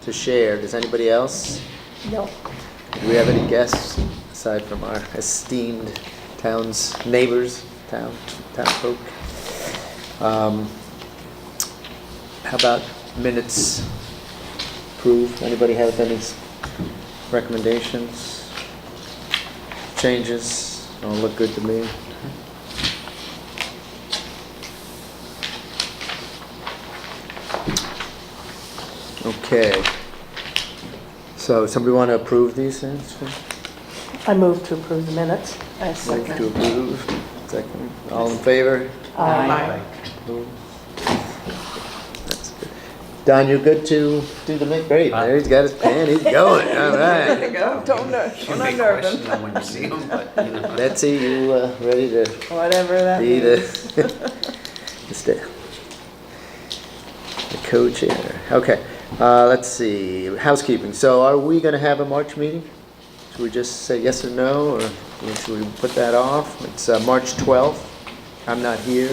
to share. Does anybody else? No. Do we have any guests aside from our esteemed town's neighbors, town folk? How about minutes approved? Anybody have any recommendations, changes? All look good to me. Okay. So somebody want to approve these things? I move to approve the minutes. I Move second. to approve. Second. All in favor? Aye. That's good. Don, you're good to do the minute? Great. There, he's got his pen. He's going. All right. Don't You may question them when you see them, but you know. Betsy, you ready to Whatever that be means. the co-chair? Okay. Let's see. Housekeeping. So are we going to have a March meeting? Should we just say yes or no, or should we put that off? It's March 12th. I'm not here.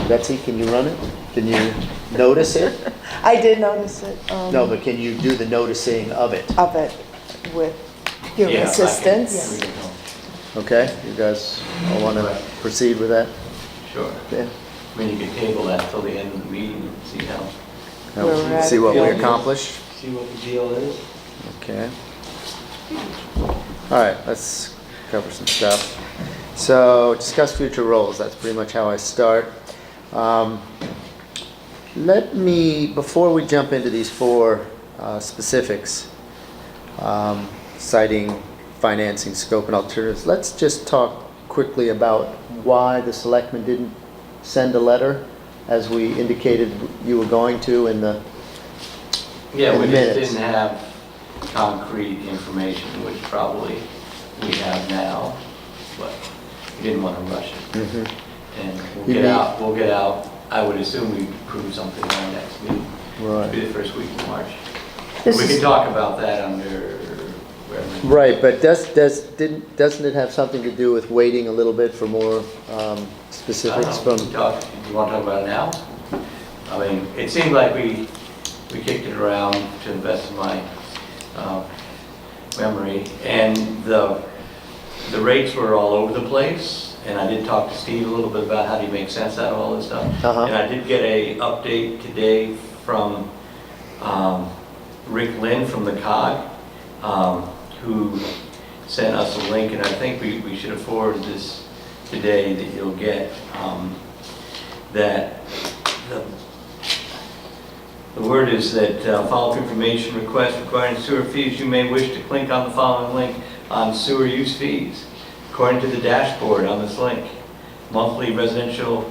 Betsy, can you run it? Can you notice it? I did notice it. No, but can you do the noticing of it? Of it with your Yeah, I can- assistance. we can help. Okay, you guys all want to proceed with that? Sure. Yeah. I mean, you could table that till the end of the meeting and see how, Where we're at. See what we Yeah. accomplished? see what the deal is. Okay. All right, let's cover some stuff. So, discuss future roles. That's pretty much how I start. Let me, before we jump into these four specifics, citing financing, scope, and alternatives, let's just talk quickly about why the selectmen didn't send a letter, as we indicated you were going to in the Yeah, in we minutes. just didn't have concrete information, which probably we have now, but we didn't want to rush it. Mhm. And You mean- we'll get out, I would assume we approve something on our next meeting. Right. Be the first week of March. This We is- can talk about that under, wherever. Right, but doesn't it have something to do with waiting a little bit for more specifics I don't from? know, you want to talk about it now? I mean, it seemed like we kicked it around to the best of my memory, and the rates were all over the place, and I did talk to Steve a little bit about how do you make sense out of all this stuff. Uh-huh. And I did get a update today from Rick Lynn from the COG, who sent us a link, and I think we should have forwarded this today, that you'll get, that the word is that follow-up information request regarding sewer fees. You may wish to click on the following link on sewer use fees. According to the dashboard on this link, monthly residential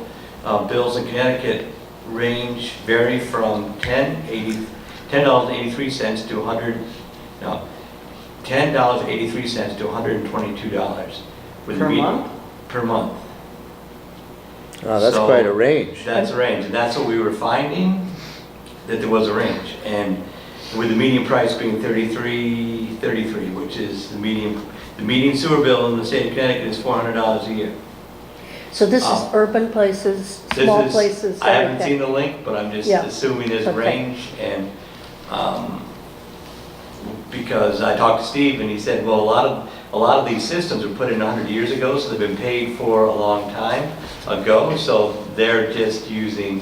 bills in Connecticut vary from $10.83 to $10.83 to $122. With Per the month? Per month. Oh, that's So- quite a range. That's a range, and that's what we were finding, that there was a range. And with the median price being $33, which is the median sewer bill in the state of Connecticut is $400 a year. So this is urban places, small This is- places? I haven't everything. seen the link, but I'm just Yeah. assuming there's a Okay. range, and, because I talked to Steve, and he said, well, a lot of these systems were put in 100 years ago, so they've been paid for a long time ago, so they're just using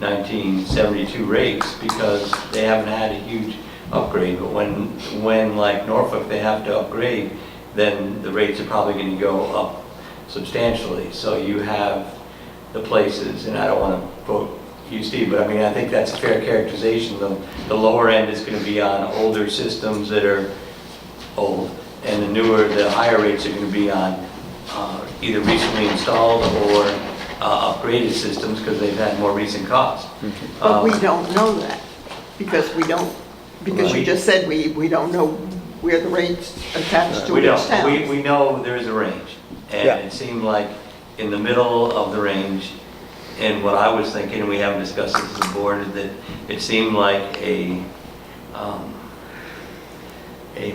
1972 rates because they haven't had a huge upgrade. But when like Norfolk, they have to upgrade, then the rates are probably going to go up substantially. So you have the places, and I don't want to quote you, Steve, but I mean, I think that's a fair characterization. The lower end is going to be on older systems that are old, and the higher rates are going to be on either recently installed or upgraded systems because they've had more recent costs. But we don't know that, because you Right. just said we don't know where the rates attached to We each don't. town. We know there is a range, and Yeah. it seemed like in the middle of the range, and what I was thinking, and we haven't discussed this as a board, is that it seemed like a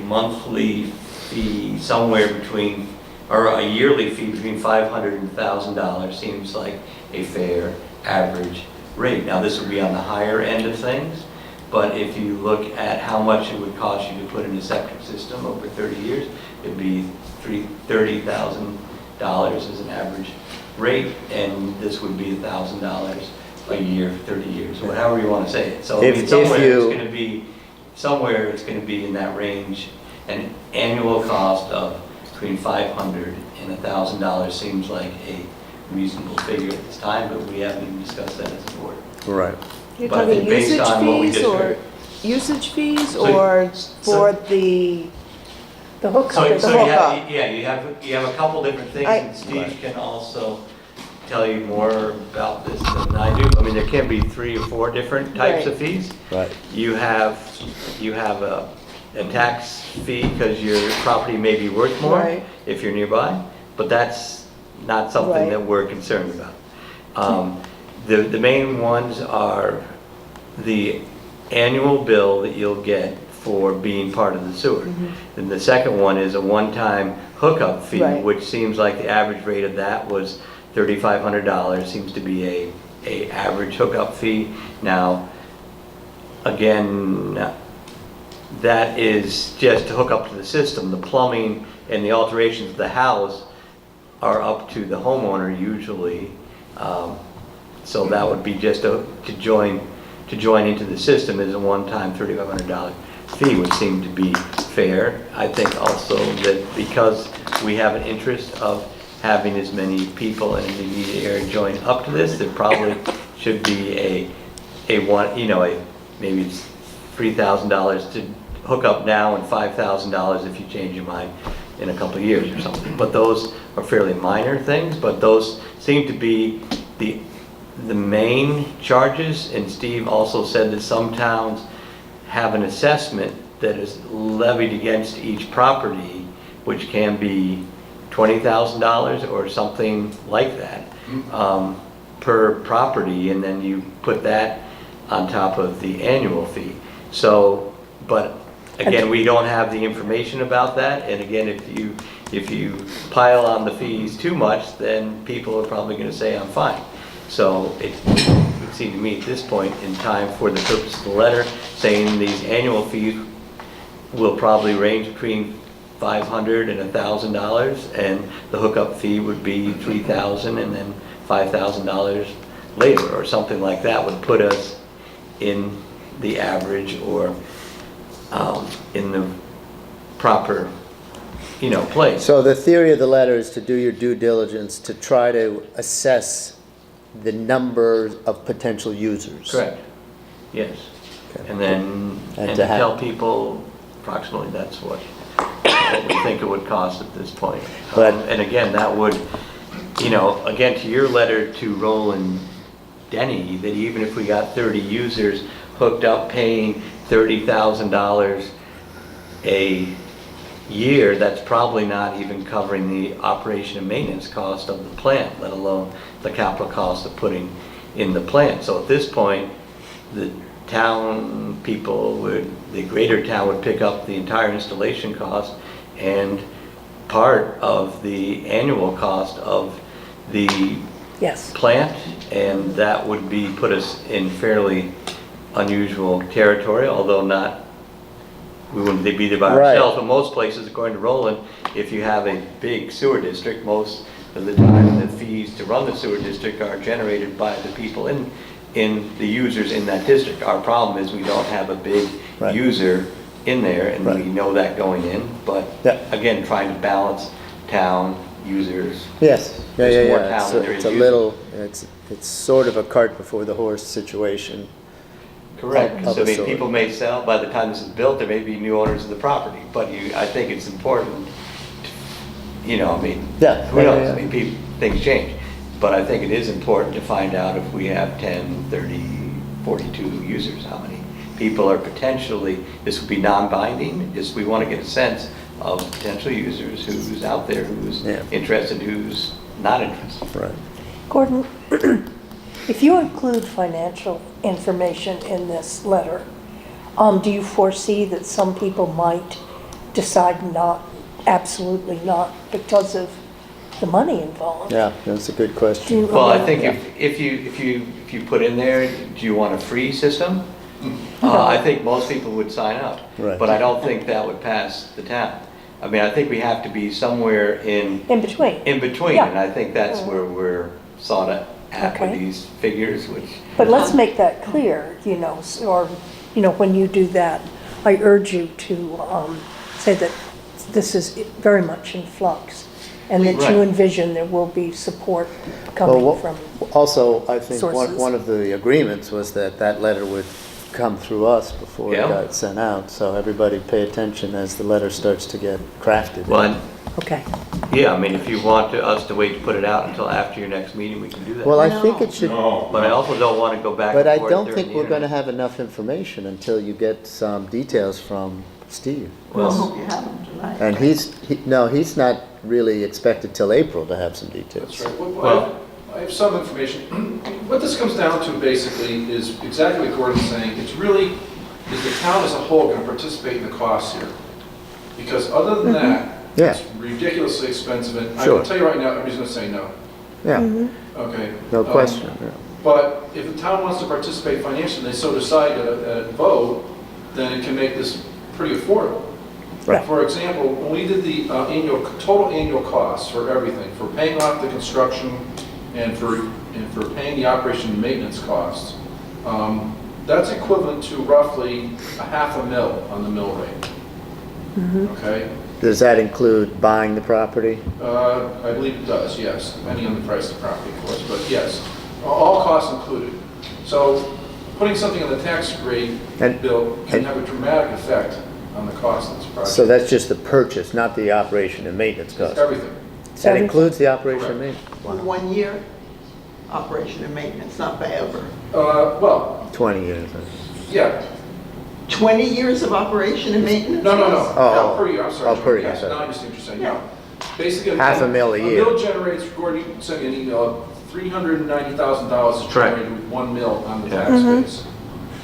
monthly fee somewhere between, or a yearly fee between $500 and $1,000 seems like a fair average rate. Now, this would be on the higher end of things, But if you look at how much it would cost you to put in a septic system over 30 years, it'd be $30,000 as an average rate, and this would be $1,000 a year for 30 years, or however you want to say it. So I mean, somewhere it's going to be in that range. An annual cost of between $500 and $1,000 seems like a reasonable figure at this time, but we haven't even discussed that as a board. Right. You're But I talking think based usage on what we fees just or heard. usage fees So- or so- for the, The hookup. So the you hookup. have, yeah, you have a couple different things, and Steve can also tell you more about this than I do. I mean, there can be 3 or 4 different types of fees. Right. You have a tax fee because your property may be worth more Right. if you're nearby, but that's not something Right. that we're concerned about. The main ones are the annual bill that you'll get for being part of the sewer. And the second one is a one-time hookup fee, Right. which seems like the average rate of that was $3,500, seems to be a average hookup fee. Now, again, that is just to hook up to the system. The plumbing and the alterations of the house are up to the homeowner usually. So that would be just to join into the system as a one-time $3,500 fee would seem to be fair. I think also that because we have an interest of having as many people in the immediate area join up to this, there probably should be maybe it's $3,000 to hook up now and $5,000 if you change your mind in a couple of years or something. But those are fairly minor things, but those seem to be the main charges. And Steve also said that some towns have an assessment that is levied against each property, which can be $20,000 or something like that per property, and then you put that on top of the annual fee. So, but again, we don't have the information about that, and again, if you pile on the fees too much, then people are probably going to say, I'm fine. So it would seem to me at this point in time, for the purpose of the letter, saying these annual fees will probably range between $500 and $1,000, and the hookup fee would be $3,000 and then $5,000 later, or something like that would put us in the average or in the proper, place. So the theory of the letter is to do your due diligence to try to assess the number of potential users. Correct. Yes. Okay. And then, And and to to tell people approximately that's what we think it would cost at this point. But- And again, that would, again, to your letter to Roland Denny, that even if we got 30 users hooked up paying $30,000 a year, that's probably not even covering the operation and maintenance cost of the plant, let alone the capital cost of putting in the plant. So at this point, the town people the greater town would pick up the entire installation cost and part of the annual cost of the Yes. plant, and that would put us in fairly unusual territory, although we wouldn't be there by Right. ourselves, but most places, according to Roland, if you have a big sewer district, most of the time the fees to run the sewer district are generated by the people in the users in that district. Our problem is we don't have a big Right. user in there, and Right. we know that going in, but Yeah. again, trying to balance town users. Yes, There's yeah. more town than there It's is a user. little, it's sort of a cart before the horse situation. Correct, Of because I the mean, sort. people may sell, by the time this is built, there may be new owners of the property, but I think it's important, Yeah. who knows, Yeah. I mean, things change. But I think it is important to find out if we have 10, 30, 42 users, how many people are potentially, this would be non-binding, just we want to get a sense of potential users, who's out there, who's Yeah. interested, who's not interested. Right. Gordon, if you include financial information in this letter, do you foresee that some people might decide absolutely not, because of the money involved? Yeah, that's a good question. Well, I think if you put in there, do you want a free system? I think most people would sign up. Right. But I don't think that would pass the town. I mean, I think we have to be somewhere In between. in between, Yeah. and I think that's where we're sort of at with Okay. these figures, which, But let's make that clear, or, when you do that, I urge you to say that this is very much in flux, and that you Right. envision there will be support Well, coming from, also, I think sources. one of the agreements was that that letter would come through us before it Yeah. got sent out, so everybody pay attention as the letter starts to get crafted. well, okay. yeah, I mean, if you want us to wait to put it out until after your next meeting, we can do that. Well, I think it should, But I also don't want to go back but and I forth don't during think the we're gonna internet. have enough information until you get some details from Steve. I Well, hope you have them tonight. And he's not really expected till April to have some details. That's right. Well- I have some information. What this comes down to basically is exactly what Gordon's saying. It's really, is the town as a whole going to participate in the costs here? Because other than that, Yeah. it's ridiculously expensive. And I Sure. can tell you right now, everybody's going to say no. Yeah, Okay? no question, yeah. But if the town wants to participate financially, they so decide at a vote, then it can make this pretty affordable. Right. For example, when we did the total annual costs for everything, for paying off the construction and for paying the operation and maintenance costs, that's equivalent to roughly a $500,000 on the mill rate. Okay? Does that include buying the property? I believe it does, yes, depending on the price of the property, of course, but yes, all costs included. So putting something on the tax rate And- bill can and- have a dramatic effect on the cost of this project. So that's just the purchase, not the operation and maintenance It's cost? everything. That includes the operation and maintenance? For 1 year, operation and maintenance, not forever. Well, 20 years. yeah, 20 years of operation and maintenance? no, Oh. per year, I'm sorry. Oh, per year, Yes, sorry. now I understand what you're saying, no. Basically. $500,000 a year. A mill generates, Gordon, you sent me an email, $390,000 is Right. generated with 1 mill on the Yeah. tax base.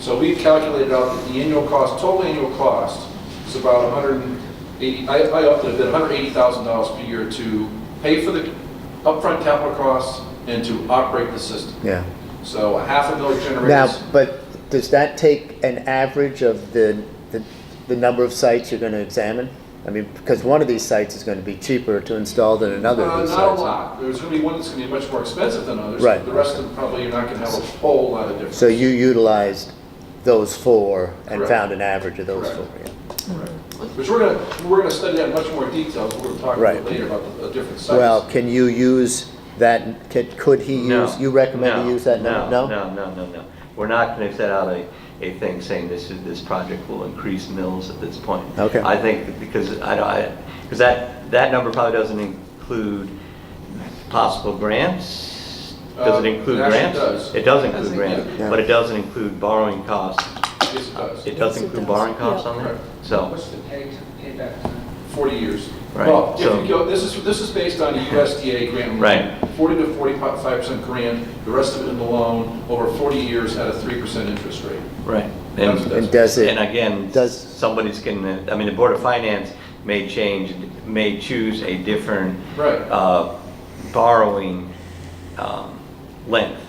So we've calculated out that the annual cost, total annual cost is about 180, I upped it a bit, $180,000 per year to pay for the upfront capital costs and to operate the system. Yeah. So a $500,000 Now, generates. but does that take an average of the number of sites you're going to examine? I mean, because one of these sites is going to be cheaper to install than another of these sites. Not a lot. There's going to be one that's going to be much more expensive than others. Right. The rest of them probably you're not going to have a whole lot of difference. So you utilized those four and Correct. found an average of those Correct. four? Yeah. Which we're going to study that in much more detail. We're going to talk Right. about later about the different sites. Well, can you use that, could he No. use, you recommend he No, use that number? No. We're not going to set out a thing saying this project will increase mills at this point. Okay. I think that because that number probably doesn't include possible grants. Does it include it actually grants? does. It does include grants, Yeah. but it doesn't include borrowing costs. Yes, it does. It does Yes, it include does. borrowing costs Yeah. on there? Right. So, What's the payback time? 40 years. Right, Well, if so- you go, this is based on a USDA grant. loan. Right. 40 to 45% grant, the rest of it in the loan, over 40 years at a 3% interest rate. right. And does it? And again, does- somebody's gonna, I mean, the Board of Finance may choose a different Right. borrowing length.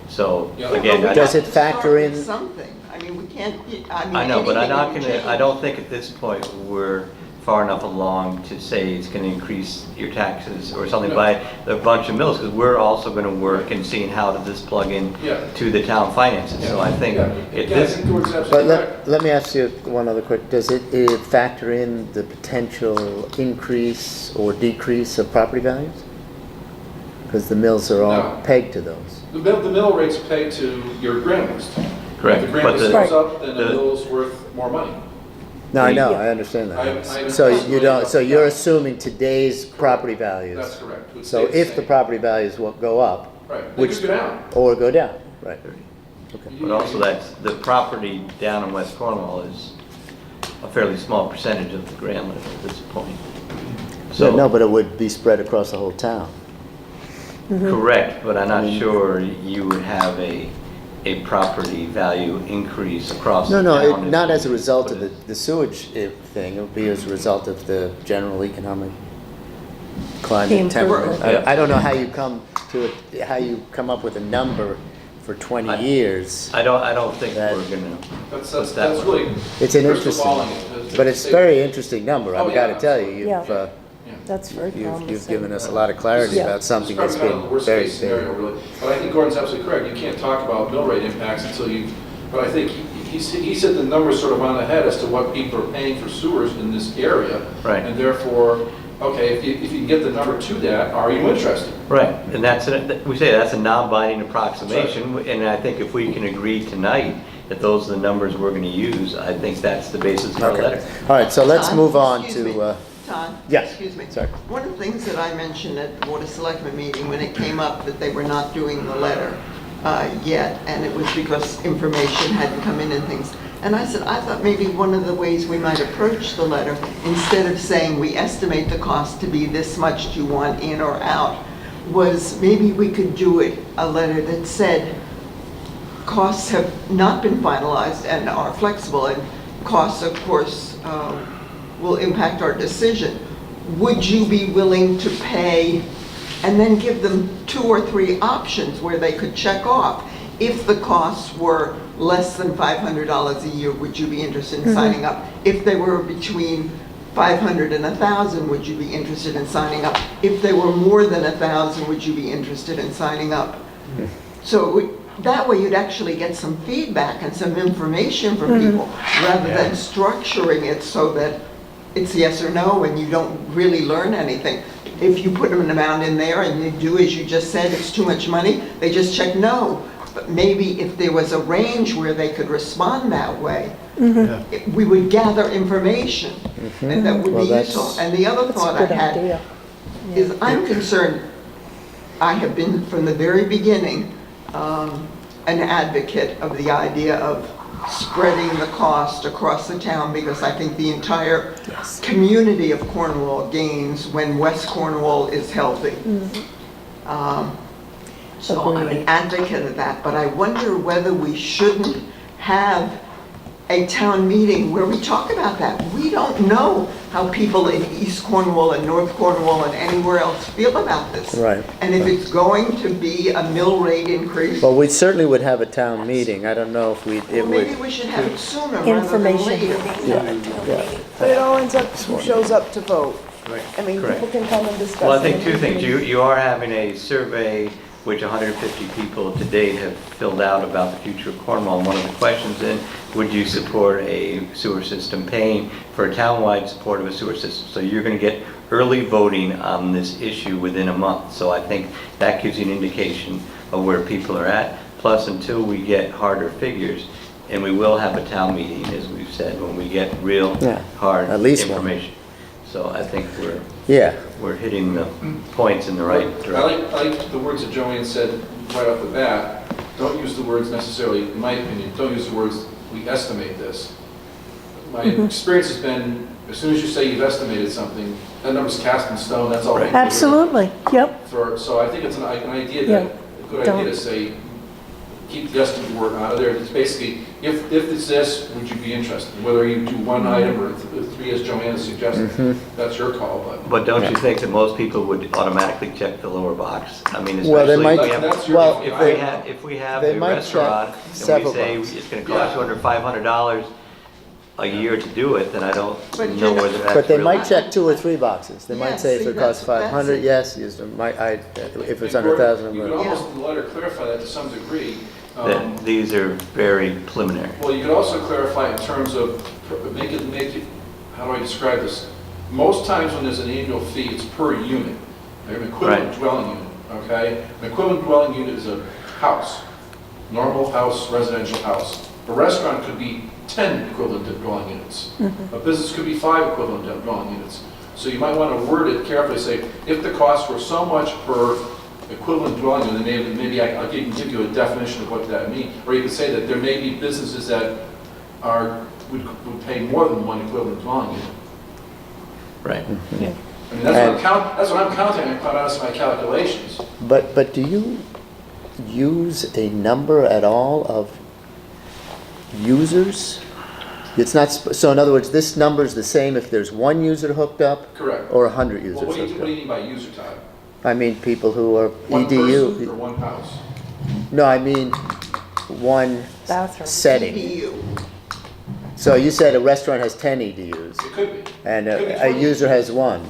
So Yeah. again, But we Does have it to factor start with in- Something. I mean, we can't, I mean, I know, but I'm not anything gonna, can I don't change. think at this point we're far enough along to say it's gonna increase your taxes or something No. by a bunch of mills, because we're also gonna work and seeing how does this plug in Yeah. to the town finances. So I think Yeah. if Yeah, I this, think Gordon's But absolutely right. let me ask you one other quick, does it factor in the potential increase or decrease of property values? Because the mills are all No. pegged to those. The mill rate's pegged to your grant list. correct, If the grant but list the, goes up, then the the- mill's worth more money. No, I know, Yeah. I understand I that. haven't So you personally- don't, so you're assuming today's property values. That's correct. It would So stay the if the same. property values will go up, Right, they which- could go down. or go down, right? Okay. but also that's, the property down in West Cornwall is a fairly small percentage of the grand list at this point. So, no, So, but it would be spread across the whole town. correct, but I'm I not mean- sure you would have a property value increase across No, the no, town. not as a result of But the sewage thing, it would be as a result of the general economic climate The improvement. temperament. I don't know how you come to it, how you come up with a number for 20 years. I don't think That- we're gonna, That's What's that really. It's an crystal interesting, balling it to but it's say- very interesting number, Oh, I've yeah, got to tell you. Yeah. That's very promising. You've given us a lot of clarity Yeah. about something It's that's probably kind of been the worst very case scenario, big. really. But I think Gordon's absolutely correct. You can't talk about mill rate impacts until you, but I think he said the numbers sort of on the head as to what people are paying for sewers in this area. Right. And therefore, okay, if you can get the number to that, are you interested? right, and we say that's a non-binding approximation, and I think if we can agree tonight that those are the numbers we're gonna use, I think that's the basis of our Okay. letter. All right, so let's Todd, move on excuse me. to, Todd? yeah, Excuse me. sorry. One of the things that I mentioned at the Board of Selectmen meeting when it came up that they were not doing the letter yet, and it was because information hadn't come in and things. And I said, I thought maybe one of the ways we might approach the letter, instead of saying we estimate the cost to be this much, do you want in or out, was maybe we could do it, a letter that said, costs have not been finalized and are flexible, and costs, of course, will impact our decision. Would you be willing to pay, and then give them 2 or 3 options where they could check off. If the costs were less than $500 a year, would you be interested in signing up? If they were between 500 and 1,000, would you be interested in signing up? If they were more than 1,000, would you be interested in signing up? So it would, that way you'd actually get some feedback and some information from people, rather than structuring it so that it's yes or no and you don't really learn anything. If you put an amount in there and you do as you just said, it's too much money, they just check no. But maybe if there was a range where they could respond that way, we would gather information, and that would Well, be that's- useful. And the other That's a thought I good had idea. is I'm concerned, I have been from the very beginning an advocate of the idea of spreading the cost across the town, because I think the entire Yes. community of Cornwall gains when West Cornwall is healthy. So I'm an Agreed. advocate of that, but I wonder whether we shouldn't have a town meeting where we talk about that. We don't know how people in East Cornwall and North Cornwall and anywhere else feel about this. Right. And if it's going to be a mill rate increase, Well, we certainly would have a town meeting. I don't know if it well, would. maybe we should have it sooner rather than Information later. meeting. Yeah. But it all ends up, who shows up to vote? Right. I mean, Correct. people can come and discuss. Well, I think it. two things. You are having a survey which 150 people to date have filled out about the future of Cornwall. And one of the questions in, would you support a sewer system, paying for a townwide support of a sewer system? So you're going to get early voting on this issue within a month. So I think that gives you an indication of where people are at. Plus, until we get harder figures, and we will have a town meeting, as we've said, when we get real Yeah, hard at least one. information. So I think Yeah, we're hitting the points in the right I direction. like the words that Joanne said right off the bat. Don't use the words necessarily, in my opinion, don't use the words, we estimate this. My experience has been, as soon as you say you've estimated something, that number's cast in stone, that's all. Right. people do. Absolutely, yep. So I think it's an idea Yeah. that, a good Don't- idea to say, keep the estimate word out of there. It's basically, if it's this, would you be interested? Whether you do one item or 3, as Joanna suggested, that's your call, but. But don't you think that most people would automatically check the lower box? I mean, Well, they especially might- if we have, That's your- well, if we have they a might restaurant check and we several say boxes. it's gonna cost you under $500 a year to do it, then I don't But know you know- whether that's but they real. might check 2 or 3 boxes. They might Yeah, say if see, it costs that's 500, it. yes, if it's under You 1,000, could I'm gonna. almost, in the letter, clarify that to some degree. That these are very preliminary. Well, you could also clarify in terms of, make it, how do I describe this? Most times when there's an annual fee, it's per unit, an equivalent Right. dwelling unit, okay? An equivalent dwelling unit is a house, normal house, residential house. A restaurant could be 10 equivalent dwelling units. A business could be 5 equivalent dwelling units. So you might want to word it carefully, say, if the costs were so much per equivalent dwelling unit, then maybe I can give you a definition of what that means. Or you can say that there may be businesses that would pay more than one equivalent dwelling unit. Right. I mean, that's what I'm counting, I'm quite honest, my calculations. But do you use a number at all of users? It's not, so in other words, this number's the same if there's 1 user hooked up Correct. or 100 Well, users what do hooked you up? mean by user type? I mean people who are One person or EDU. one house? No, I mean one Bathroom. setting. EDU. So you said a restaurant has 10 EDUs, It could be. and It could be a 20. user has one,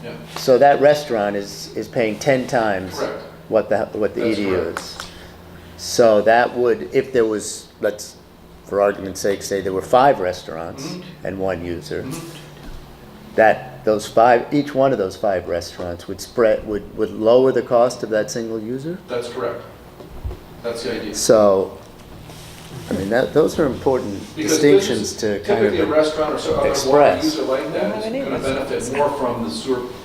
Yeah. so that restaurant is paying 10 times Correct. what the That's EDU correct. is. So that would, if there was, let's, for argument's sake, say there were 5 restaurants Mhm. and one user, Mhm. that those 5, each one of those 5 restaurants would lower the cost of that single user? That's correct. That's the idea. So, I mean, those are important Because distinctions to kind typically a of, restaurant or so other water express. user like that is going to benefit more from the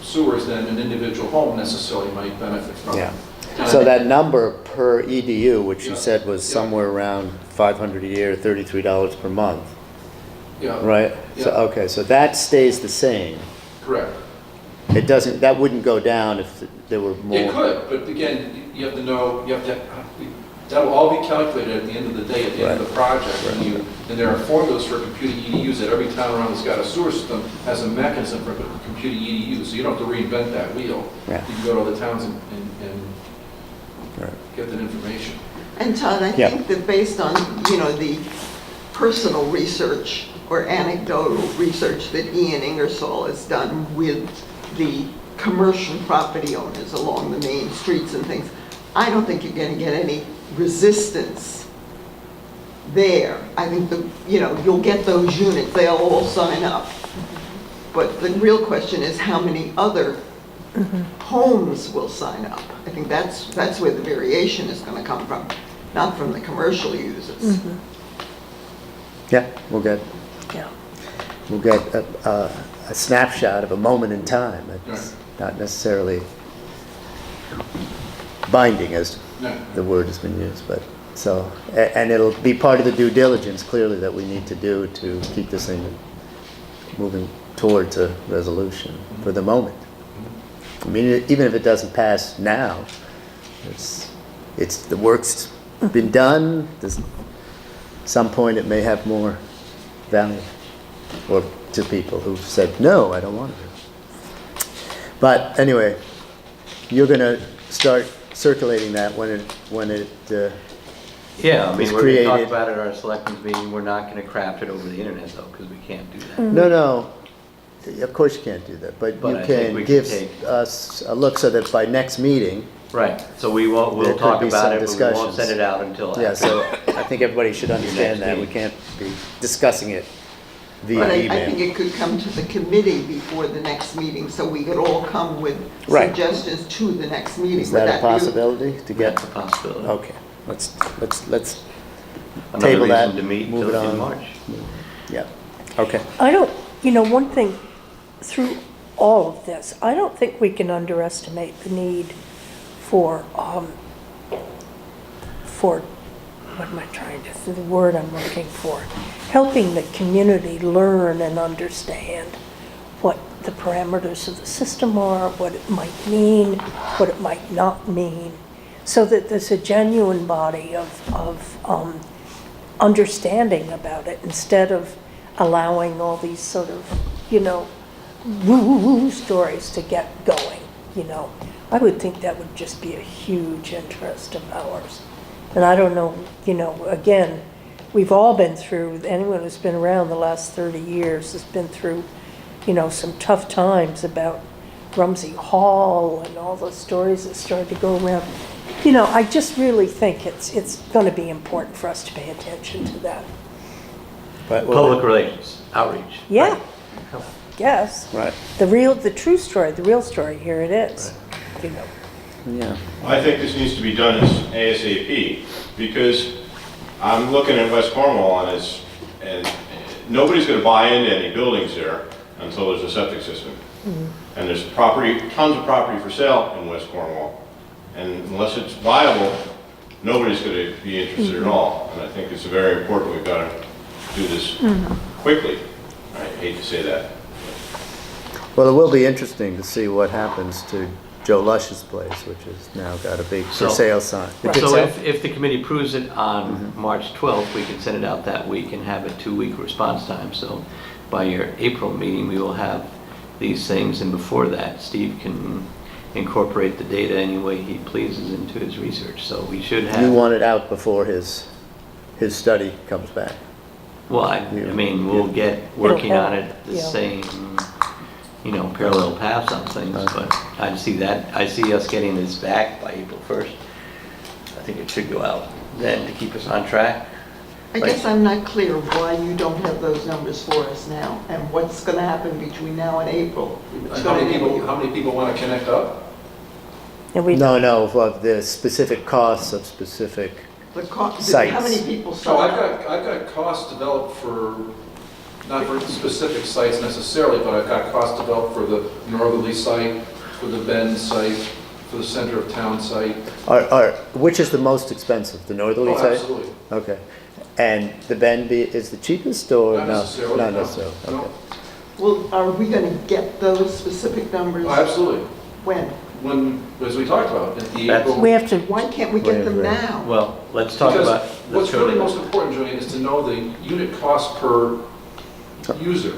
sewers than an individual home necessarily might benefit from. yeah. And So that number per EDU, which you Yeah. said was Yeah. somewhere around 500 a year, $33 per month, Yeah, right? So, Yeah. okay, so that stays the same. correct. It doesn't, that wouldn't go down if there were more. It could, but again, you have to know, that'll all be calculated at the end of the day, at the end of the project. And there are formulas for computing EDUs that every town around that's got a sewer system has a mechanism for computing EDUs, so you don't have to reinvent that wheel. Yeah. You can go to other towns and Right. get that information. And Todd, I Yeah. think that based on, the personal research or anecdotal research that Ian Ingersoll has done with the commercial property owners along the main streets and things, I don't think you're going to get any resistance there. I think you'll get those units, they'll all sign up. But the real question is how many other homes will sign up. I think that's where the variation is going to come from, not from the commercial users. Yeah, we'll get Yeah. a snapshot of a moment in time. It's Right. not necessarily binding, as No. the word has been used, but, so, and it'll be part of the due diligence, clearly, that we need to do to keep this thing moving towards a resolution for the moment. I mean, even if it doesn't pass now, the work's been done, there's, some point it may have more value, or to people who've said, no, I don't want it. But anyway, you're gonna start circulating that when it Yeah, I mean, It's we're gonna talk created- about it at our selectmen's meeting, we're not gonna craft it over the internet though, because we can't do that. no, of course you can't do that, but But you I think can we can give take- us a look so that by next meeting, Right, so There we'll could talk be about some it, but we won't discussions. send it out until after. yeah, so I think everybody should understand next that, we meeting. can't be discussing it via But I think email. it could come to the committee before the next meeting, so we could all come with Right. suggestions to the next meeting. Is Would that a be- possibility to get, That's a possibility. okay, let's Another table that, reason to meet move it till in on. March. yeah, okay. I don't, one thing, through all of this, I don't think we can underestimate the need for, what am I trying to, the word I'm looking for, helping the community learn and understand what the parameters of the system are, what it might mean, what it might not mean, so that there's a genuine body of understanding about it, instead of allowing all these sort of, woo-woo-woo stories to get going, I would think that would just be a huge interest of ours. And I don't know, again, we've all been through, anyone who's been around the last 30 years has been through, some tough times about Rumsey Hall and all the stories that started to go around. I just really think it's going to be important for us to pay attention to that. But, Public relations, outreach. Yeah, yes. right, The true story, the real story, here it is. yeah, I think this needs to be done as ASAP, because I'm looking at West Cornwall and nobody's gonna buy into any buildings there until there's a septic system. And there's tons of property for sale in West Cornwall. And unless it's viable, nobody's gonna be interested at all. And I think it's very important, we've gotta do this quickly. I hate to say that. well, it will be interesting to see what happens to Joe Lush's place, which has now got a big for So- sale sign. It did So sell? if the committee approves it on March 12th, we can send it out that week and have a 2-week response time. So by your April meeting, we will have these things, and before that, Steve can incorporate the data any way he pleases into his research, so we should have. You want it out before his study comes back. Well, I mean, we'll get working on it the Yeah. same, parallel paths on things, but I see us getting this back by April 1st. I think it should go out then to keep us on track. I guess I'm not clear why you don't have those numbers for us now, and what's gonna happen between now and April. It's How gonna many enable you. how many people want to connect up? And we, No, of the specific costs of specific, The how Sites. many people So sign I've up? got costs developed for, not for specific sites necessarily, but I've got costs developed for the northerly site, for the Bend site, for the center of town site. which is the most expensive, the northerly Oh, side? absolutely. Okay. And the Bend is the cheapest or Not no? necessarily, Not no. necessarily, No. okay. Well, are we gonna get those specific numbers? Oh, absolutely. When? When, as we talked about, at the That's- April. we have to, Why can't we get them Right. now? Well, let's talk Because about. what's really most important, Julian, is to know the unit cost per user.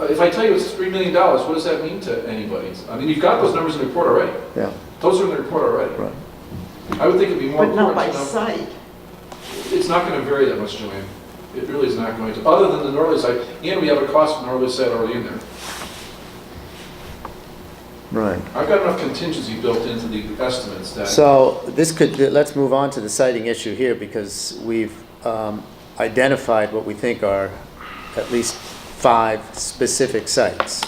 If I tell you it's $3 million, what does that mean to anybody? I mean, you've got those numbers in the report already. Yeah, Those are in the report already. right. I would think it'd be more But not important by to know. site. It's not going to vary that much, Joanne. It really is not going to, other than the northerly side, and we have a cost for the northerly side already in there. Right. I've got enough contingency built into the estimates that. So let's move on to the siting issue here because we've identified what we think are at least 5 specific sites.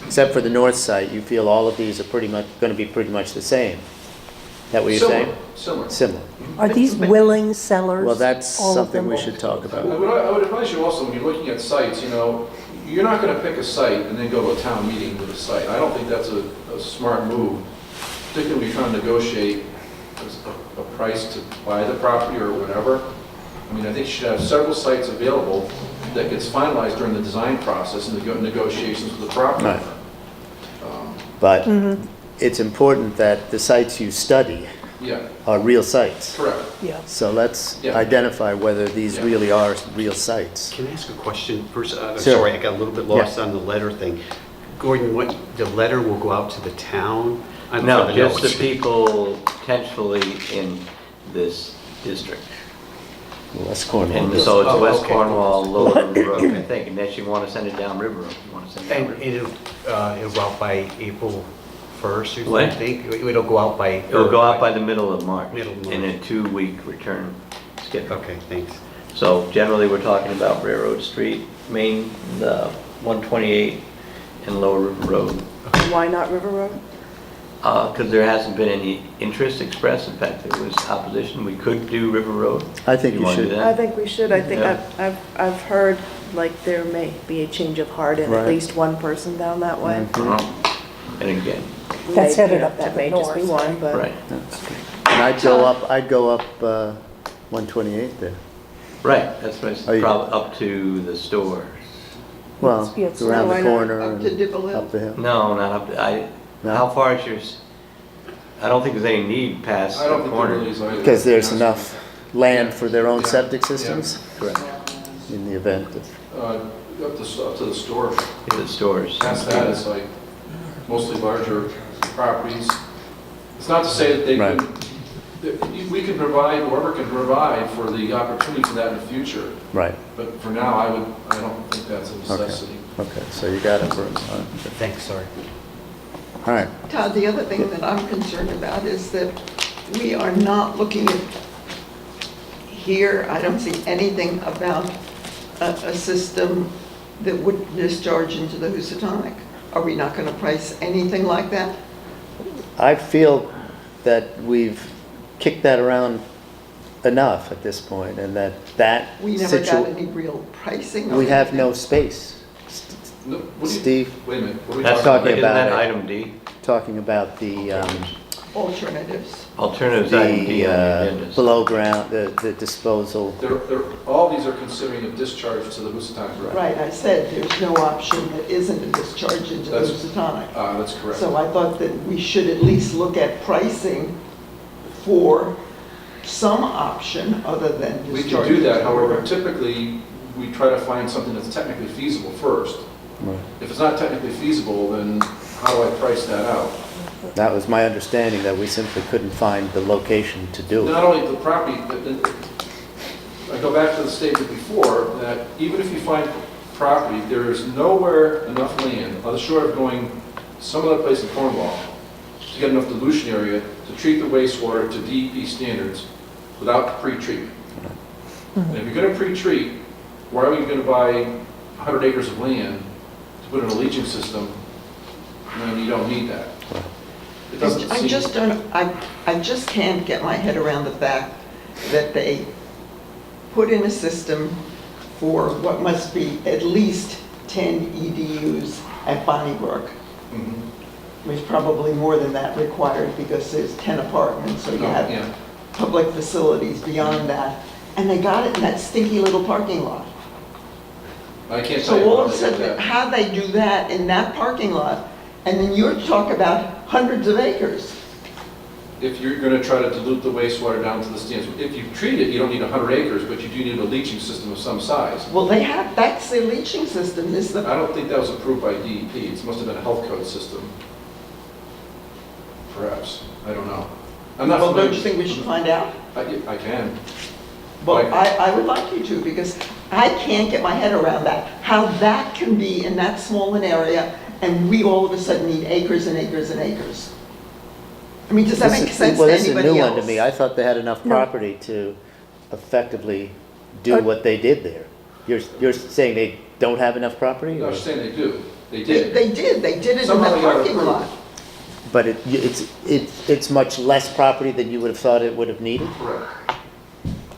Except for the north site, you feel all of these are going to be pretty much the same. Is that what you're saying? Similar. Similar. are these willing sellers? Well, that's all of something them? we should talk I about. would advise you also, when you're looking at sites, you're not going to pick a site and then go to a town meeting with a site. I don't think that's a smart move, particularly when you're trying to negotiate a price to buy the property or whatever. I mean, I think you should have several sites available that gets finalized during the design process and the negotiations with the property Right. owner. But it's important that the sites you study Yeah, are real sites. correct. Yeah. So let's Yeah. identify whether these Yeah. really are real sites. Can I ask a question first? Sure. Sorry, I got a little bit lost on the letter thing. Gordon, the letter will go out to the town? I'm No, for the just the notes. people potentially in this district. West Cornwall. And so it's Oh, West okay. Cornwall, Lower River Road, I think, unless you want to send it down River Road. You want to send it down And River. it'll go out by April 1st or What? something? It'll go out by... It'll go out by the middle of March, Middle of in March. a 2-week return schedule. Okay, thanks. So generally, we're talking about Railroad Street, Main, the 128, and Lower River Road. Why not River Road? Because there hasn't been any interest expressed. In fact, there was opposition. We could do River Road. I think you wanna do should. that? I think we should. I think Yeah. I've heard like there may be a change of heart in Right. at least one person down that way. And again, That's May- headed up to That the may just be north. one, but. right, And I'd go up 128 there. right, that's what Oh, you- it's probably up to the stores. Well, Yeah, it's around the why not? corner Up to and Dibble Hill? up the hill. No, not up, No? how far is yours? I don't think there's any need past I the don't think there corner. really is either. Because there's Yeah. enough land for their own Yeah. septic Yeah. systems Correct, in the event of, Up to the store. in the stores. Past that, it's like mostly larger properties. It's not to say that they Right. can, we can provide, whoever can provide for the opportunity for that in the future. right, But for now, I don't think that's a necessity. okay, so you got it. Thanks, sorry. All right, Todd, the other thing that I'm concerned about is that we are not looking at, here, I don't see anything about a system that would discharge into the Housatonic. Are we not going to price anything like that? I feel that we've kicked that around enough at this point and that We never got any real pricing. or we have anything. no space. No, what do you- Steve, Wait a minute. What are we That's, talking talking isn't about that it. item D? talking about the, Alternatives. Alternatives item D on the agenda. below ground, the disposal. All these are considering a discharge to the Housatonic, correct? Right, I said there's no option that isn't a discharge into the That's- Housatonic. That's correct. So I thought that we should at least look at pricing for some option other than We discharge. can do that, into the however, river. typically, we try to find something that's technically feasible first. Right. If it's not technically feasible, then how do I price that out? That was my understanding, that we simply couldn't find the location to do Not it. only the property, but I go back to the statement before, that even if you find property, there is nowhere enough land, other short of going some other place in Cornwall, to get enough dilution area to treat the wastewater to DEP standards without pre-treatment. And if you're gonna pre-treat, why are we gonna buy 100 acres of land to put in a leaching system when you don't need that? It doesn't I seem- just don't, I just can't get my head around the fact that they put in a system for what must be at least 10 EDUs at Bonnybrook. Mhm. There's probably more than that required because there's 10 apartments, so you Oh, have yeah. public facilities beyond that. And they got it in that stinky little parking lot. I can't tell you So all how of a they did sudden, that. how they do that in that parking lot, and then you're talking about hundreds of acres. If you're gonna try to dilute the wastewater down to the stands, if you treat it, you don't need 100 acres, but you do need a leaching system of some size. Well, they have, that's their leaching system, is the, I don't think that was approved by DEP. It must have been a health code system. Perhaps. I don't know. I'm not well, don't familiar. you think we should find out? I can. Well, Like- I would like you to, because I can't get my head around that. How that can be in that small an area, and we all of a sudden need acres and acres and acres. I mean, does that make sense Well, to this is a anybody new else? one to me. I thought they had enough No. property to effectively do what they did there. You're saying they don't have enough property? No, or- I'm saying they do. They They did. they did it in Somehow the they got parking approved. lot. But it's much less property than you would have thought it would have needed? Correct.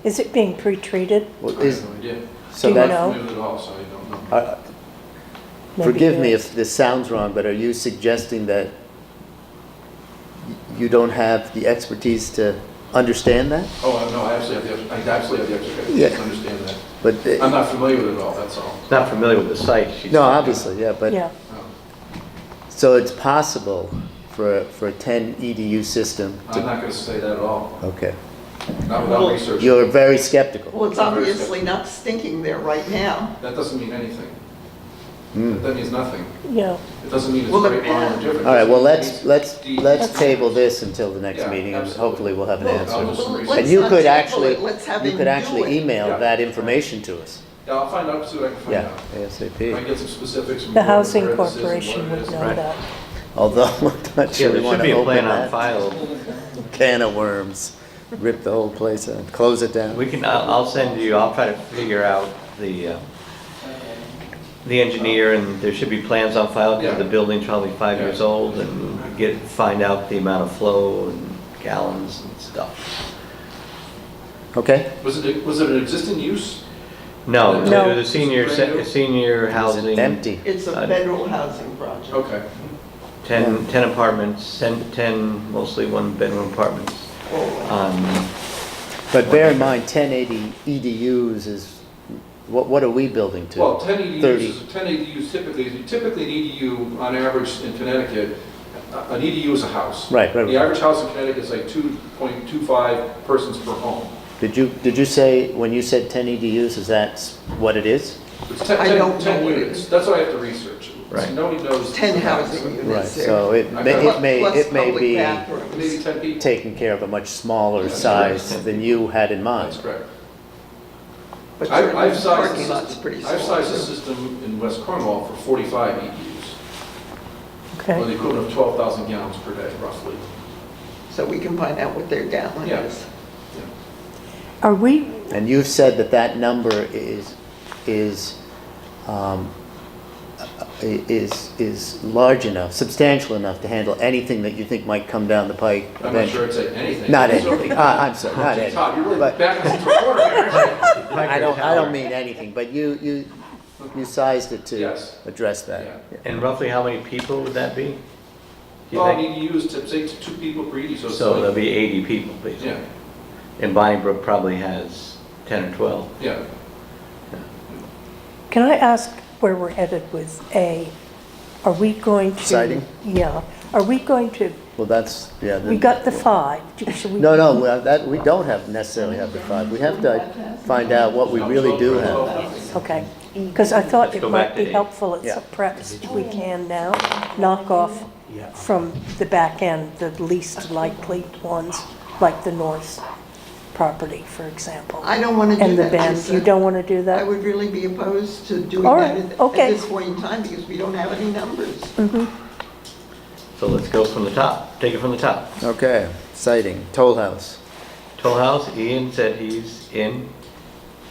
Is it being pre-treated? Well, I have no idea. so Do you that- know? I'm not familiar with it all, so I don't know. Maybe Forgive me yes. if this sounds wrong, but are you suggesting that you don't have the expertise to understand that? Oh, no, I absolutely have the expertise Yeah. to understand that. But, I'm not familiar with it all, that's all. Not familiar with the site. she's no, talking obviously, yeah, but, Yeah, No. so it's possible for a 10 EDU system I'm to, not gonna say that at all, okay. not without research. You're very skeptical. Well, it's obviously not stinking there right now. That doesn't mean anything. Hmm. That means nothing. yeah. It doesn't mean it's Well, the great line or pen- different. All right, well, It means let's DEP. table this until the next Yeah, meeting, and absolutely. hopefully we'll have an Well, answer. I'll do some let's research. And you not could table actually, it, let's have you him could do actually it. email Yeah. that information to us. Yeah, I'll find out, see what I can find Yeah, out. I ASAP. get some specifics. from The whoever Housing this is and what Corporation it would is. know Right. that. Although I'm not Yeah, sure we there want should be to a open plan on that file. can of worms, rip the whole place out, close it down. We can, I'll send you, I'll try to figure out the engineer, and there should be plans on file, because Yeah. the building's probably 5 years Yeah. old, and find out the amount of flow and gallons and stuff. Okay? Was it an existing use? No, No. the senior, Brand new? senior Is it housing. empty? It's a Uh, federal housing project. Okay. 10 apartments, 10 mostly one-bedroom apartments. But bear in mind, 1080 EDUs is, what are we building to? Well, 10 EDUs, 30. 10 EDUs typically an EDU on average in Connecticut, an EDU is a house. Right, right. The average house in Connecticut is like 2.25 persons per home. Did you say, when you said 10 EDUs, is that what it is? It's 10, I don't 10 know what it units. is. That's what I have to research. Right. Nobody knows. 10 housing Right, units there. so it may Plus public be bathrooms. Maybe 10 people. taking care of a much smaller That's size right. than you had in mind. That's correct. But I've certainly the sized the parking lot's system, pretty I've small. sized the too. system in West Cornwall for 45 EDUs, or Okay. the equivalent of 12,000 gallons per day, roughly. So we can find out what their gallon Yeah. is. Are we, And you've said that number is large enough, substantial enough to handle anything that you think might come down the pike I'm not sure eventually. I'd say anything. Not So- anything, I'm sorry, not anything. Todd, you're really But- backing us into a corner here. I don't mean anything, but you sized it to Yes. address that. Yeah. And roughly how many people would that be? Do you Well, think? EDUs, say 2 people per EDU, so it's So there'll like, be 80 people, basically. yeah, And Bonnybrook probably has 10 or 12. yeah. can I ask where we're headed with A? Are we going to? Siding? Yeah. Are we going to, Well, that's, yeah. we got the 5. Should we? No, we don't necessarily have the 5. We have to find out what we really do have. Okay. Because I thought Let's it go back might to be A. helpful at Yeah. some preps we can now, knock off Yeah. from the back end, the least likely ones, like the north property, for example. I don't want to do And the that. bend, Lisa. you don't want to do I that? would really be opposed to doing All that right, at okay. this point in time because we don't have any numbers. So let's go from the top, take it from the top. Okay, sighting, Toll House. Toll House, Ian said he's in.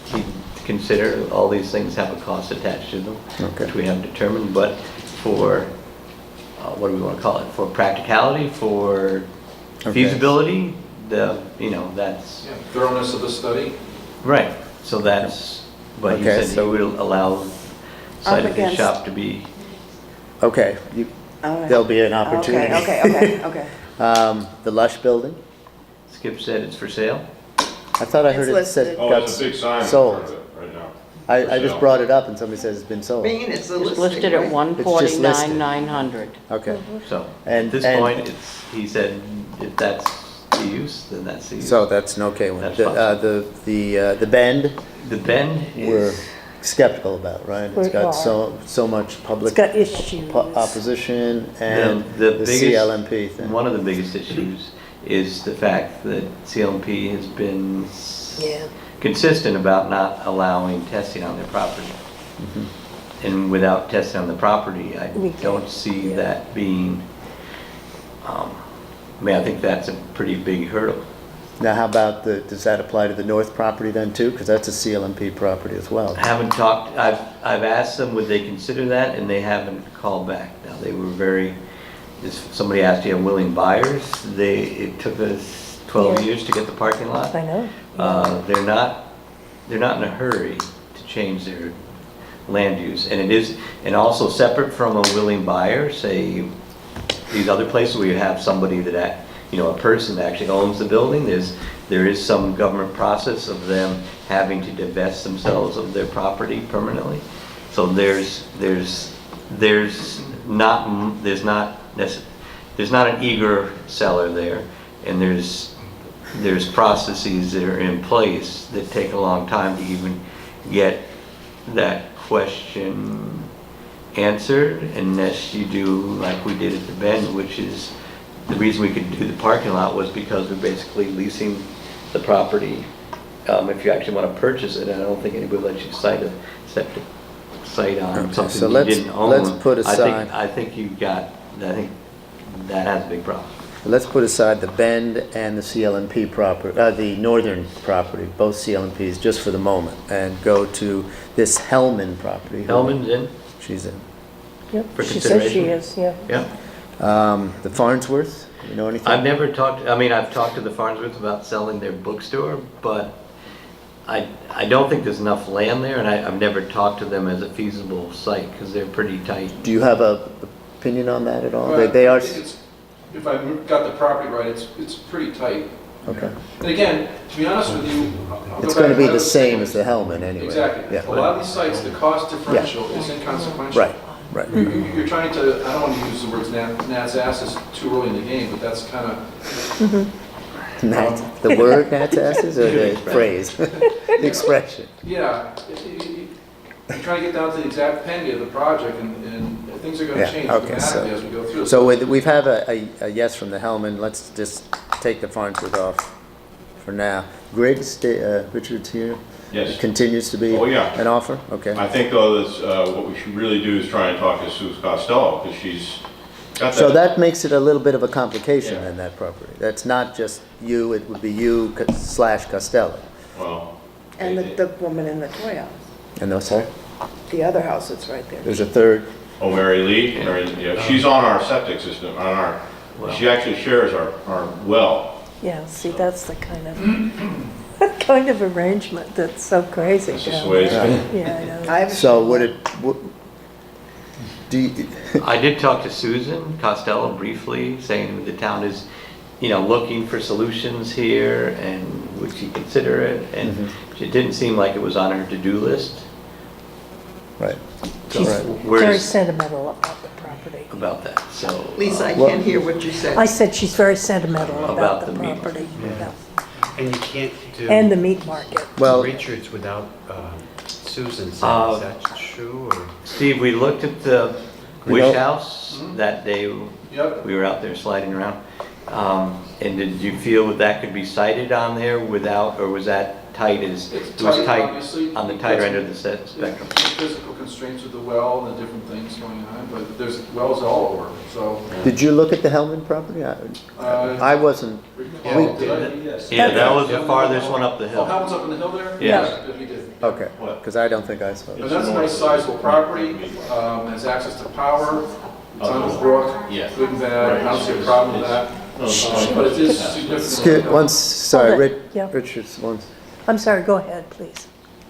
He consider all these things have a cost attached to them, Okay. which we haven't determined, but for, what do we want to call it? For practicality, for Okay. feasibility, that's, Yeah, thoroughness of the study. right. So that's, but he Okay, said he so- would allow site of his against- shop to be, Okay, All right. there'll be an opportunity. Okay. The Lush Building, Skip said it's for sale. I thought I heard it It's said listed. Oh, got there's a big sign in front sold. of it right now. I just brought it up and somebody says it's been sold. Being it's a It's listing, listed at right? 149,900. Okay, So And- at this and- point, he said if that's the use, then that's the use. so that's an okay one. That's The Bend, The bend we're is, skeptical about, right? It's We got are. so much It's public got issues. opposition and the the biggest, CLMP thing. one of the biggest issues is the fact that CLMP has been Yeah. consistent about not allowing testing on their property. And without testing on the property, I We can't, don't see yeah. that being, I think that's a pretty big hurdle. Now, how about does that apply to the north property then too? Because that's a CLMP property as well. I haven't talked, I've asked them, would they consider that, and they haven't called back. Now, they were very, somebody asked, do you have willing buyers? It took us 12 Yeah. years to get the parking lot. I know. They're not in a hurry to change their land use. And it is, and also separate from a willing buyer, say, these other places where you have somebody that, a person that actually owns the building, there is some government process of them having to divest themselves of their property permanently. So there's not an eager seller there, and there's processes that are in place that take a long time to even get that question answered, unless you do like we did at the Bend, which is, the reason we could do the parking lot was because we're basically leasing the property. If you actually want to purchase it, I don't think anybody lets you cite a septic site on Okay, something so you let's- didn't own. let's put aside- I think that has a big problem. Let's put aside the Bend and the CLMP property, the northern property, both CLMPs, just for the moment, and go to this Hellman property. Hellman's in, She's in. Yep. For She says she consideration. is, yeah. yeah. The Farnsworth, you know anything? I've never talked, I've talked to the Farnsworths about selling their bookstore, but I don't think there's enough land there, and I've never talked to them as a feasible site, because they're pretty tight. Do you have a opinion on that at all? Well, They I are, think if I got the property right, it's pretty tight. okay. And again, to be honest with you, I'll It's go going to back be what I the was same saying. as the Hellman anyway. Exactly. Yeah. A lot of these sites, the cost differential is inconsequential. Right, right. You're trying to, I don't want to use the words gnat's ass is too early in the game, but that's kind of, The word gnat's asses or the phrase? The expression. yeah. You try to get down to the exact penny of the project, and things are going Yeah, to change okay, so- dramatically as we go through. So we've had a yes from the Hellman, let's just take the Farnsworth off for now. Griggs, Richard's here? Yes. Continues to be Oh, yeah. an offer? Okay. I think though, that's, what we should really do is try and talk to Sue Costello, because she's got that. So that makes it a little bit of a complication Yeah. in that property. That's not just you, it would be you / Costello. Well. And the woman in the toy house, And no, sorry, the other house that's right there. there's a third. Oh, Mary Lee, yeah, she's on our septic system, she actually shares our well. Yeah, see, that's the kind of arrangement that's so crazy. That's just down the way it's there. been. Yeah, I know. I have a So shed would lot. do you, I did talk to Susan Costello briefly, saying the town is, looking for solutions here, and would she consider it? And it didn't seem like it was on her to-do list. right. She's Right. Where's- very sentimental about the property. About that, so. Lisa, I Well- can't hear what you said. I said she's very sentimental About about the the meat property. Yeah. Yeah. And you can't do And the meat market. Well, Richards without Susan said, is that true, or? Steve, we looked at the We know- Wish House that day. Yep. We were out there sliding around. And did you feel that could be cited on there without, or was that tight as? It's It was tight, obviously. on the tighter end of the spectrum. There's physical constraints with the well and the different things going on, but there's wells all over, so. Did you look at the Hellman property? I wasn't. recall, did I? Yes. Yeah, that was the farthest one up the Oh, hill. Howard's up in the hill there? Yes. Yeah, we did. Okay, because I don't think I saw And it. that's a nice sizable property, has access to power, it's on the brook, Yeah. good and bad, I don't see a problem with that. But it is significant. Sorry, Hold it, yeah. Richard's once. I'm sorry, go ahead, please.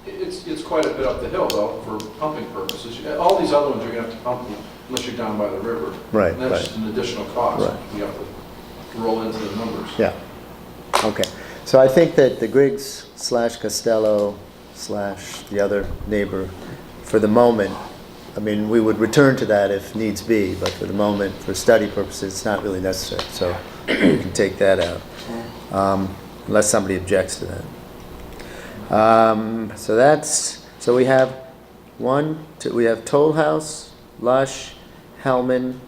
It's quite a bit up the hill though, for pumping purposes. All these other ones you're gonna have to pump unless you're down by the river. Right, And that's right. just an additional cost. Right. We have to roll into the numbers. Yeah, okay. So I think that the Griggs / Costello / the other neighbor, for the moment, I mean, we would return to that if needs be, but for the moment, for study purposes, it's not really necessary, so we can take that out, unless somebody objects to that. So we have we have Toll House, Lush, Hellman.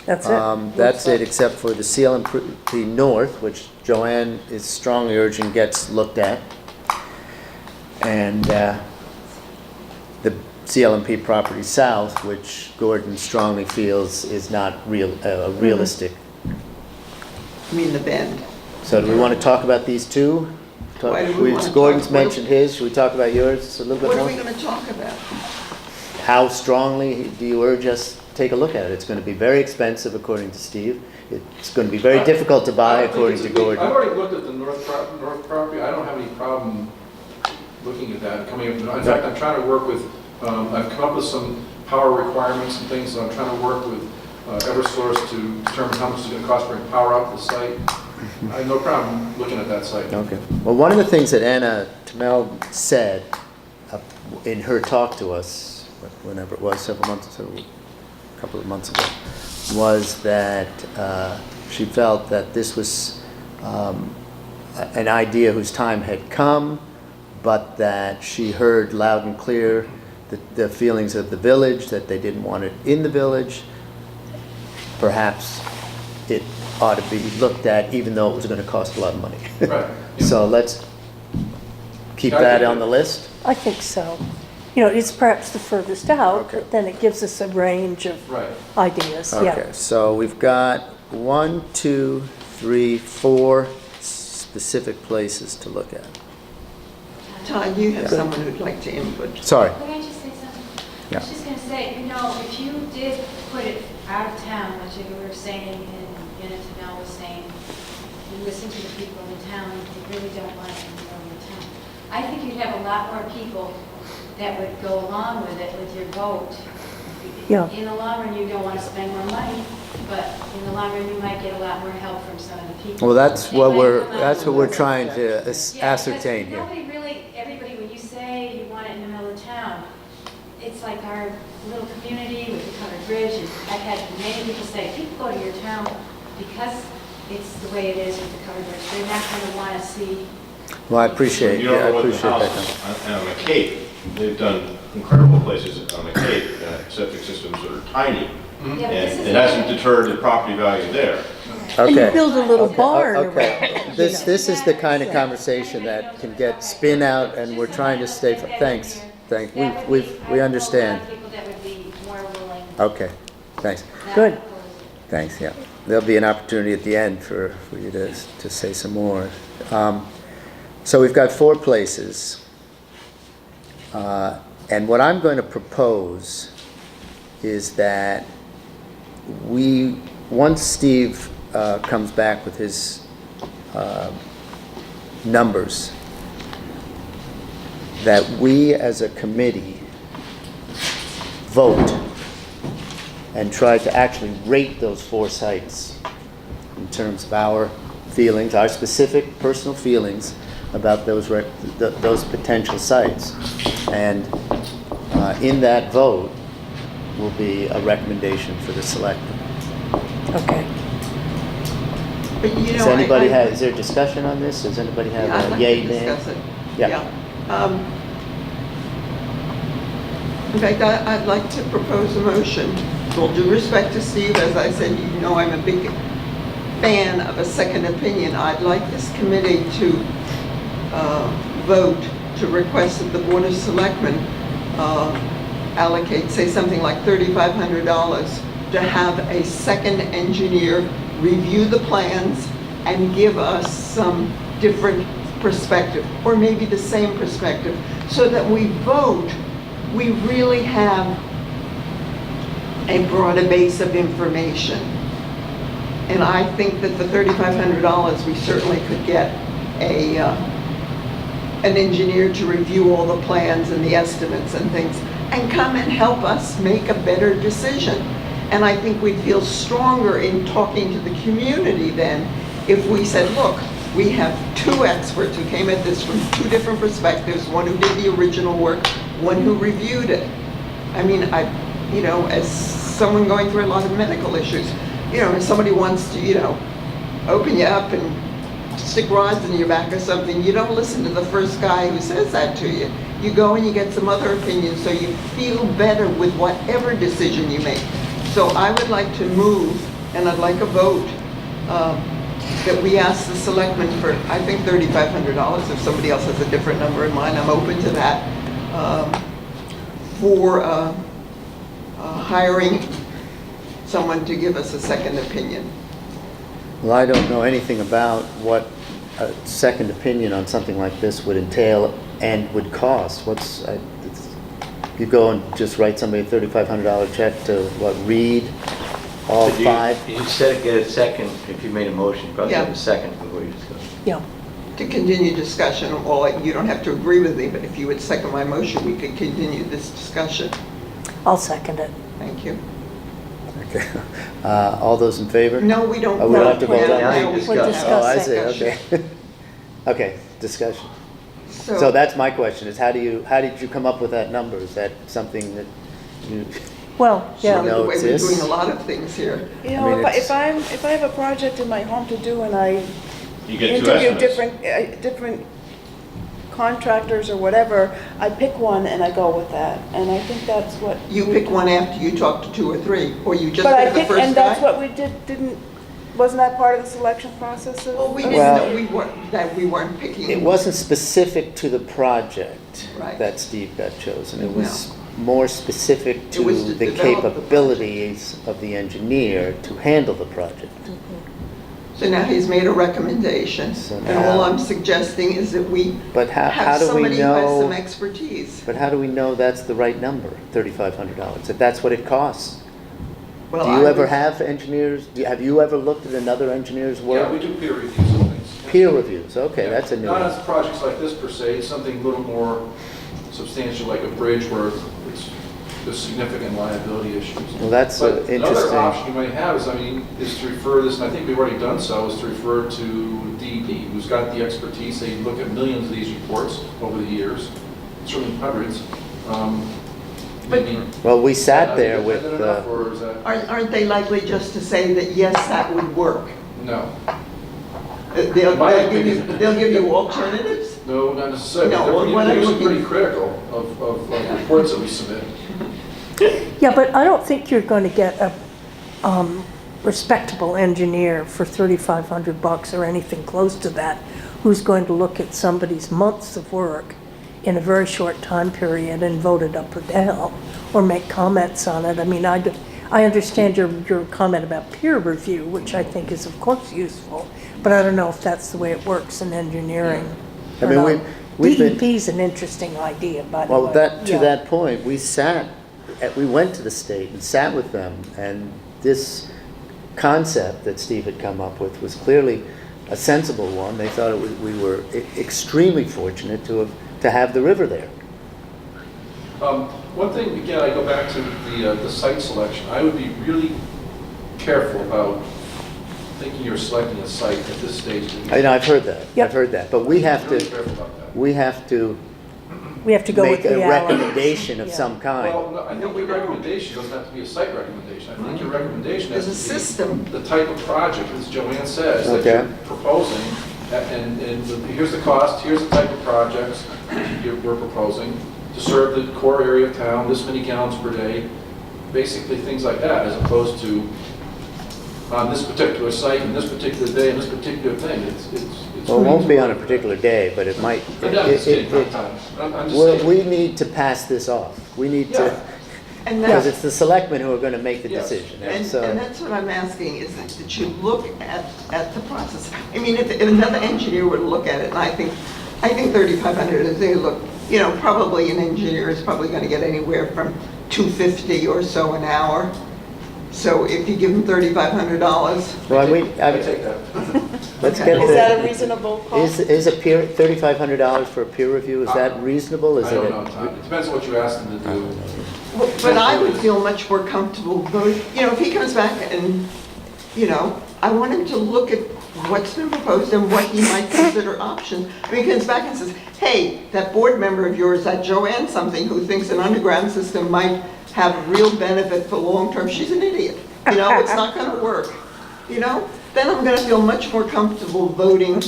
That's it. That's it, except for the CLMP North, which Joanne is strongly urging gets looked at. And the CLMP property south, which Gordon strongly feels is not realistic. I mean, the bend. So do we want to talk about these two? Why do we wanna Gordon's talk- mentioned his, should we talk about yours a little bit What are more? we gonna talk about? How strongly do you urge us to take a look at it? It's going to be very expensive according to Steve. It's going to be very difficult to buy I don't think according to it's a big- Gordon. I've already looked at the north property, I don't have any problem looking at that, coming up, in fact, I'm trying to work with, I've come up with some power requirements and things, so I'm trying to work with Eversource to determine how much it's gonna cost to bring power out to the site. I have no problem looking at that site. Okay. Well, one of the things that Anna Tamel said in her talk to us, whenever it was, a couple of months ago, was that she felt that this was an idea whose time had come, but that she heard loud and clear the feelings of the village, that they didn't want it in the village. Perhaps it ought to be looked at, even though it was going to cost a lot of money. Right. Yeah. So let's keep Yeah, I that think on the list. I think so. You know, it's perhaps the furthest out, Okay. but then it gives us a range of Right. ideas, yeah. Okay, so we've got 1, 2, 3, 4 specific places to look at. Todd, you have someone who'd like to input. Sorry. Can I just say something? Yeah. I was just gonna say, you know, if you did put it out of town, which you were saying, and Tanel was saying, you listen to the people in town, they really don't want it in the middle of the town. I think you'd have a lot more people that would go along with it, with your vote. Yeah. In the long run, you don't want to spend more money, but in the long run, you might get a lot more help from some of the people. Well, that's They what might we're, come out that's what with we're it. trying to Yeah, because ascertain here. Nobody really, everybody, when you say you want it in the middle of town, it's like our little community with the covered bridge, and I've had many people say, people go to your town because it's the way it is with the covered bridge. They're not going to want to see. Well, I appreciate, You don't yeah, I know what the appreciate that. house on the Cape, they've done incredible places on the Cape, septic systems that are tiny. Yeah, but this And is it hasn't deterred the property value there. And you Okay. build a little Okay, barn around okay. it. This is the kind of conversation that can get spin out, and we're trying to stay, thanks, we understand. There would be a lot of people that would be more willing. Okay, thanks. not Good. opposed. Thanks, yeah. There'll be an opportunity at the end for you to say some more. So we've got 4 places. And what I'm going to propose is that once Steve comes back with his numbers, that we as a committee vote and try to actually rate those 4 sites in terms of our feelings, our specific personal feelings about those potential sites. And in that vote will be a recommendation for the selectmen. Okay. But you Does know, anybody I- have, is there discussion on this? Does anybody Yeah, I'd have a like yay, to nay? discuss it. Yeah. In fact, I'd like to propose a motion. With all due respect to Steve, as I said, you know I'm a big fan of a second opinion. I'd like this committee to vote to request that the Board of Selectmen allocate, say, something like $3,500 to have a second engineer review the plans and give us some different perspective, or maybe the same perspective, so that we vote, we really have a broader base of information. And I think that the $3,500, we certainly could get an engineer to review all the plans and the estimates and things, and come and help us make a better decision. And I think we'd feel stronger in talking to the community then if we said, look, we have two experts who came at this from two different perspectives, one who did the original work, one who reviewed it. I mean, you know, as someone going through a lot of medical issues, you know, if somebody wants to, you know, open you up and stick rods in your back or something, you don't listen to the first guy who says that to you. You go and you get some other opinions so you feel better with whatever decision you make. So I would like to move, and I'd like a vote, that we ask the selectmen for, I think $3,500. If somebody else has a different number in mind, I'm open to that, for hiring someone to give us a second opinion. Well, I don't know anything about what a second opinion on something like this would entail and would cost. You go and just write somebody a $3,500 check to, what, read all But five? You said get a second, if you made a motion, probably Yeah. have a second before you discuss. Yeah. To continue discussion, or you don't have to agree with me, but if you would second my motion, we could continue this discussion. I'll second it. Thank you. Okay. All those in favor? No, we don't. Oh, we don't have to vote on Now that? we We're can discussing. have Oh, I a see, discussion. okay. Okay, discussion. So that's my question, is how did you come up with that number? Is that something that you, Well, You yeah. know The way we're exists? doing a lot of things here. You I know, mean, if I have a project in my home to do and I You get two interview estimates. different contractors or whatever, I pick one and I go with that. And I think that's what. You pick one after you talk to two or three, or you just But I pick the pick, first guy? and that's what we wasn't that part of the selection process? Well, we of- didn't Well- know that we weren't picking. it wasn't specific to the project Right. that Steve got chosen. It was more specific to It was to the develop the capabilities of the engineer to handle the project. So now he's made a recommendation, So and all now- I'm suggesting is that we But how have do we somebody who has some know, expertise. but how do we know that's the right number, $3,500, that that's what it costs? Well, Do I you ever was- have engineers, have you ever looked at another engineer's Yeah, work? we do peer reviews and things. Peer reviews, okay, Yeah. that's a new Not one. as projects like this per se, it's something a little more substantial, like a bridge where there's significant liability issues. Well, that's But another interesting. option you might have is to refer this, and I think we've already done so, is to refer to DEP, who's got the expertise. They look at millions of these reports over the years, certainly hundreds. Maybe. Well, we sat there Independent with, enough, or is that, Aren't they likely just to say that, yes, that would work? no. They'll My give you, opinion- they'll give you alternatives? No, not necessarily. No, They're pretty- what I'm they're looking- pretty critical of reports that we submit. Yeah, but I don't think you're going to get a respectable engineer for $3,500 or anything close to that, who's going to look at somebody's months of work in a very short time period and vote it up or down, or make comments on it. I mean, I understand your comment about peer review, which I think is of course useful, but I don't know if that's the way it works in engineering. I or mean, not. we've been- DEP is an interesting idea, by the way. well, to Yeah. that point, we went to the state and sat with them, and this concept that Steve had come up with was clearly a sensible one. They thought we were extremely fortunate to have the river there. One thing, again, I go back to the site selection. I would be really careful about thinking you're selecting a site at this stage. I know, I've heard that, Yep. I've heard that, but we have Really to careful about that. We have to go with make a reality. recommendation of Yeah. some kind. Well, no, I think your recommendation doesn't have to be a site recommendation. I think your recommendation has There's a to be system. the type of project, as Joanne says, that Okay. you're proposing. And here's the cost, here's the type of projects we're proposing. to serve the core area of town, this many gallons per day, basically things like that, as opposed to on this particular site, and this particular day, and this particular thing. It's Well, it won't be on a particular day, but it might. I'm just saying. We need to pass this off. We need to, And because that's, it's the selectmen who are going to make the Yes. decision. and So, that's what I'm asking, is that you look at the process. I mean, if another engineer were to look at it, and I think 3,500, if they look, you know, probably an engineer is probably going to get anywhere from $250 or so an hour. So if you give them $3,500, well, I take that. let's Okay. get Is that a the, reasonable cost? is a peer, $3,500 for a peer review, is that reasonable? Is I it? don't know, Tom. It depends on what you ask them to do. but I would feel much more comfortable voting, you know, if he comes back and, you know, I want him to look at what's been proposed and what he might consider options. I mean, he comes back and says, hey, that board member of yours, that Joanne something, who thinks an underground system might have real benefit for long-term, she's an idiot. You know, it's not gonna work, you know? Then I'm gonna feel much more comfortable voting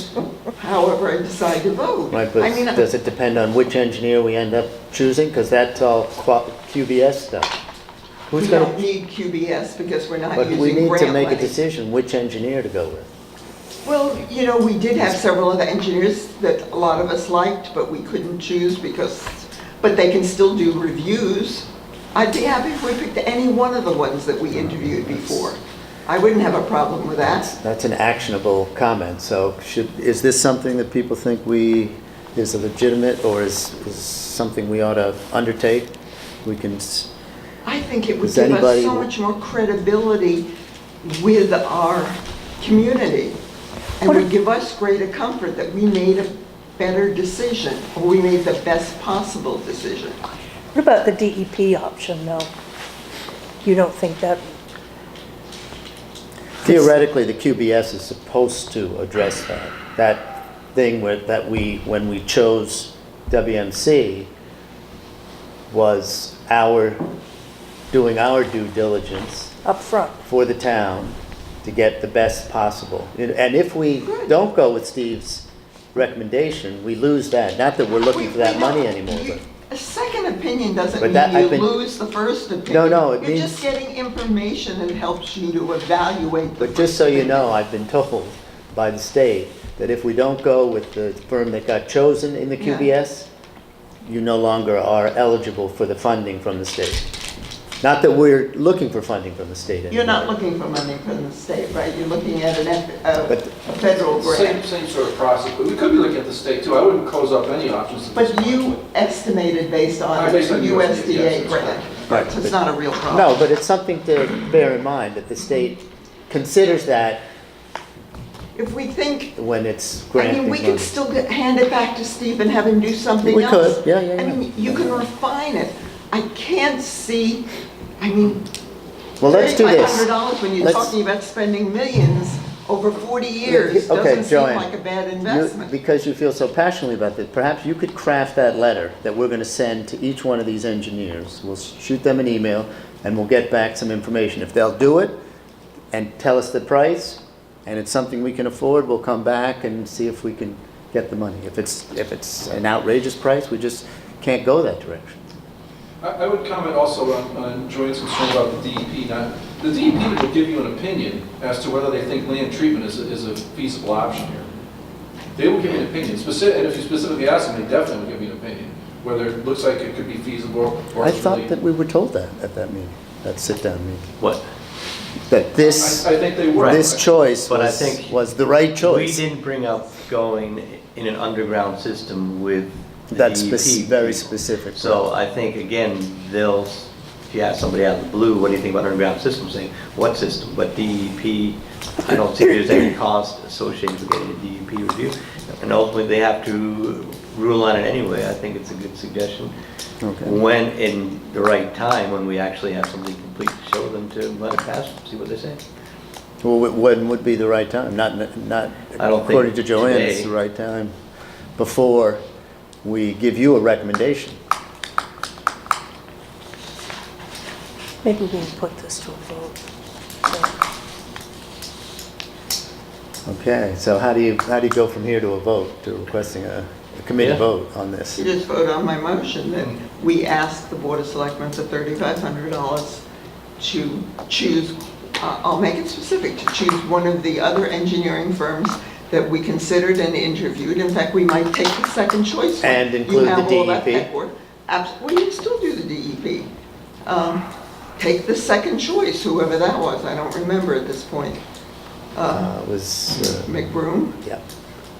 however I decide to vote. Right, I mean, but does it depend on which engineer we end up choosing? Because that's all QBS stuff. we Who's don't going to, need QBS because we're not but we using need grant to make a money. decision which engineer to go with. Well, you know, we did have several other engineers that a lot of us liked, but we couldn't choose because, but they can still do reviews. I'd be happy if we picked any one of the ones that we interviewed before. I wouldn't have a problem with that. That's an actionable comment, so is this something that people think is legitimate, or is something we ought to undertake? We can, I think it would Does give us anybody- so much more credibility with our community. And would give us greater comfort that we made a better decision, or we made the best possible decision. What about the DEP option, though? You don't think that, theoretically, the QBS is supposed to address that. That thing when we chose WMC was doing our due diligence up front? for the town to get the best possible. And if we Good. don't go with Steve's recommendation, we lose that. Not that we're looking for that We money don't- anymore, but. A second opinion doesn't But mean that- I've you been- lose the first opinion. No, it You're means- just getting information that helps you to evaluate the But just so you first know, I've been told by the state that if we don't go with the firm that got chosen in the Yeah. QBS, you no longer are eligible for the funding from the state. Not that we're looking for funding from the state anymore. You're not looking for money from the state, right? You're looking at But- a federal grant. Same sort of process, but we could be looking at the state too. I wouldn't close up any options. at this But you point. estimated based on Based on USDA yes, grant. Right, So it's but- not a real problem. No, but it's something to bear in mind, that the state considers that If we think, when it's I granting mean, we money. could still hand it back to Steve and have him do something We else. could, yeah. I mean, you can refine it. I can't see, I mean, Well, let's do this. $3,500 when you're Let's- talking about spending millions over 40 years Okay, doesn't seem Joanne, like a bad You- investment. Because you feel so passionately about this, perhaps you could craft that letter that we're going to send to each one of these engineers. We'll shoot them an email, and we'll get back some information. If they'll do it and tell us the price, and it's something we can afford, we'll come back and see if we can get the money. If it's an outrageous price, we just can't go that direction. I would comment also on Joanne's concern about the DEP. Now, the DEP will give you an opinion as to whether they think land treatment is a feasible option here. They will give you an opinion, and if you specifically ask them, they definitely will give you an opinion, whether it looks like it could be feasible or I it's thought really- that we were told that at that meeting, that sit-down meeting. What? That this, I think they were. this choice But I think was the right choice. We didn't bring up going in an underground system with the That's DEP very people. specific. So I think, again, if you ask somebody out of the blue, what do you think about underground systems, saying, what system? But DEP, I don't think there's any cost associated with getting a DEP review. And ultimately, they have to rule on it anyway. I think it's a good suggestion. Okay. When in the right time, when we actually have something complete to show them, to let it pass, see what they say. Well, when would be the right time? Not I don't think according to Joanne, it's today. the right time before we give you a recommendation. Maybe we can put this to a vote. Okay, so how do you go from here to a vote, to requesting a a committee Yeah. vote on this. You just vote on my motion, then we ask the Board of Selectmen for $3,500 to choose, I'll make it specific, to choose one of the other engineering firms that we considered and interviewed. In fact, we might take the second choice one. And include the You have all that DEP? paperwork. Well, you can still do the DEP. Take the second choice, whoever that was, I don't remember at this point. It was, McBroom? yeah.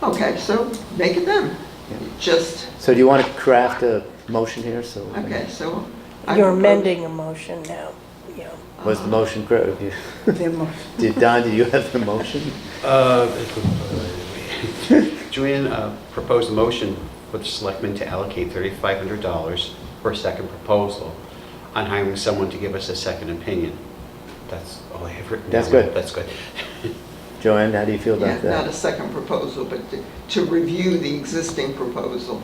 Okay, so make it them. Yeah. Just, So do you want to craft a motion here? So we can- okay, so. I You're propose- amending a motion now, yeah. Was the motion correct? Don, do you have the motion? Joanne proposed a motion for the selectmen to allocate $3,500 for a second proposal on hiring someone to give us a second opinion. That's all I have written down. That's good. That's good. Joanne, how do you feel Yeah, about not a that? second proposal, but to review the existing proposal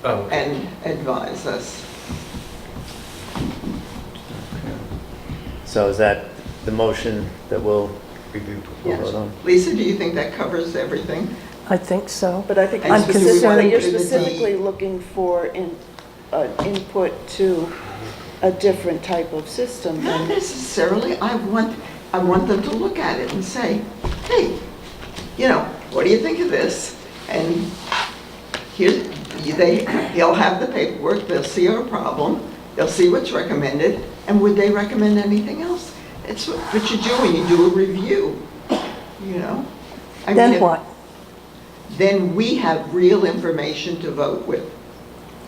Oh, okay. and advise us. So is that the motion that we'll Review Yes. vote on? Lisa, do you think that covers everything? I think so. But I think I'm you're specifically, you're concerned- specifically looking for input to a different type of system. Not And necessarily. I want them to look at it and say, hey, what do you think of this? And they'll have the paperwork, they'll see our problem, they'll see what's recommended, and would they recommend anything else? It's what you do when you do a review, I mean, Then if- what? Then we have real information to vote with.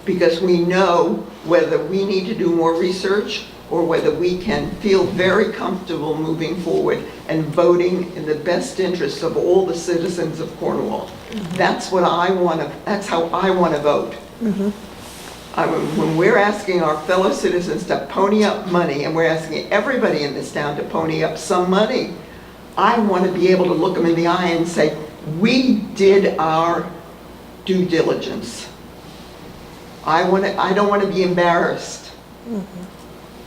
Because we know whether we need to do more research or whether we can feel very comfortable moving forward and voting in the best interests of all the citizens of Cornwall. That's what that's how I want to vote. When we're asking our fellow citizens to pony up money, and we're asking everybody in this town to pony up some money, I want to be able to look them in the eye and say, we did our due diligence. I don't want to be embarrassed.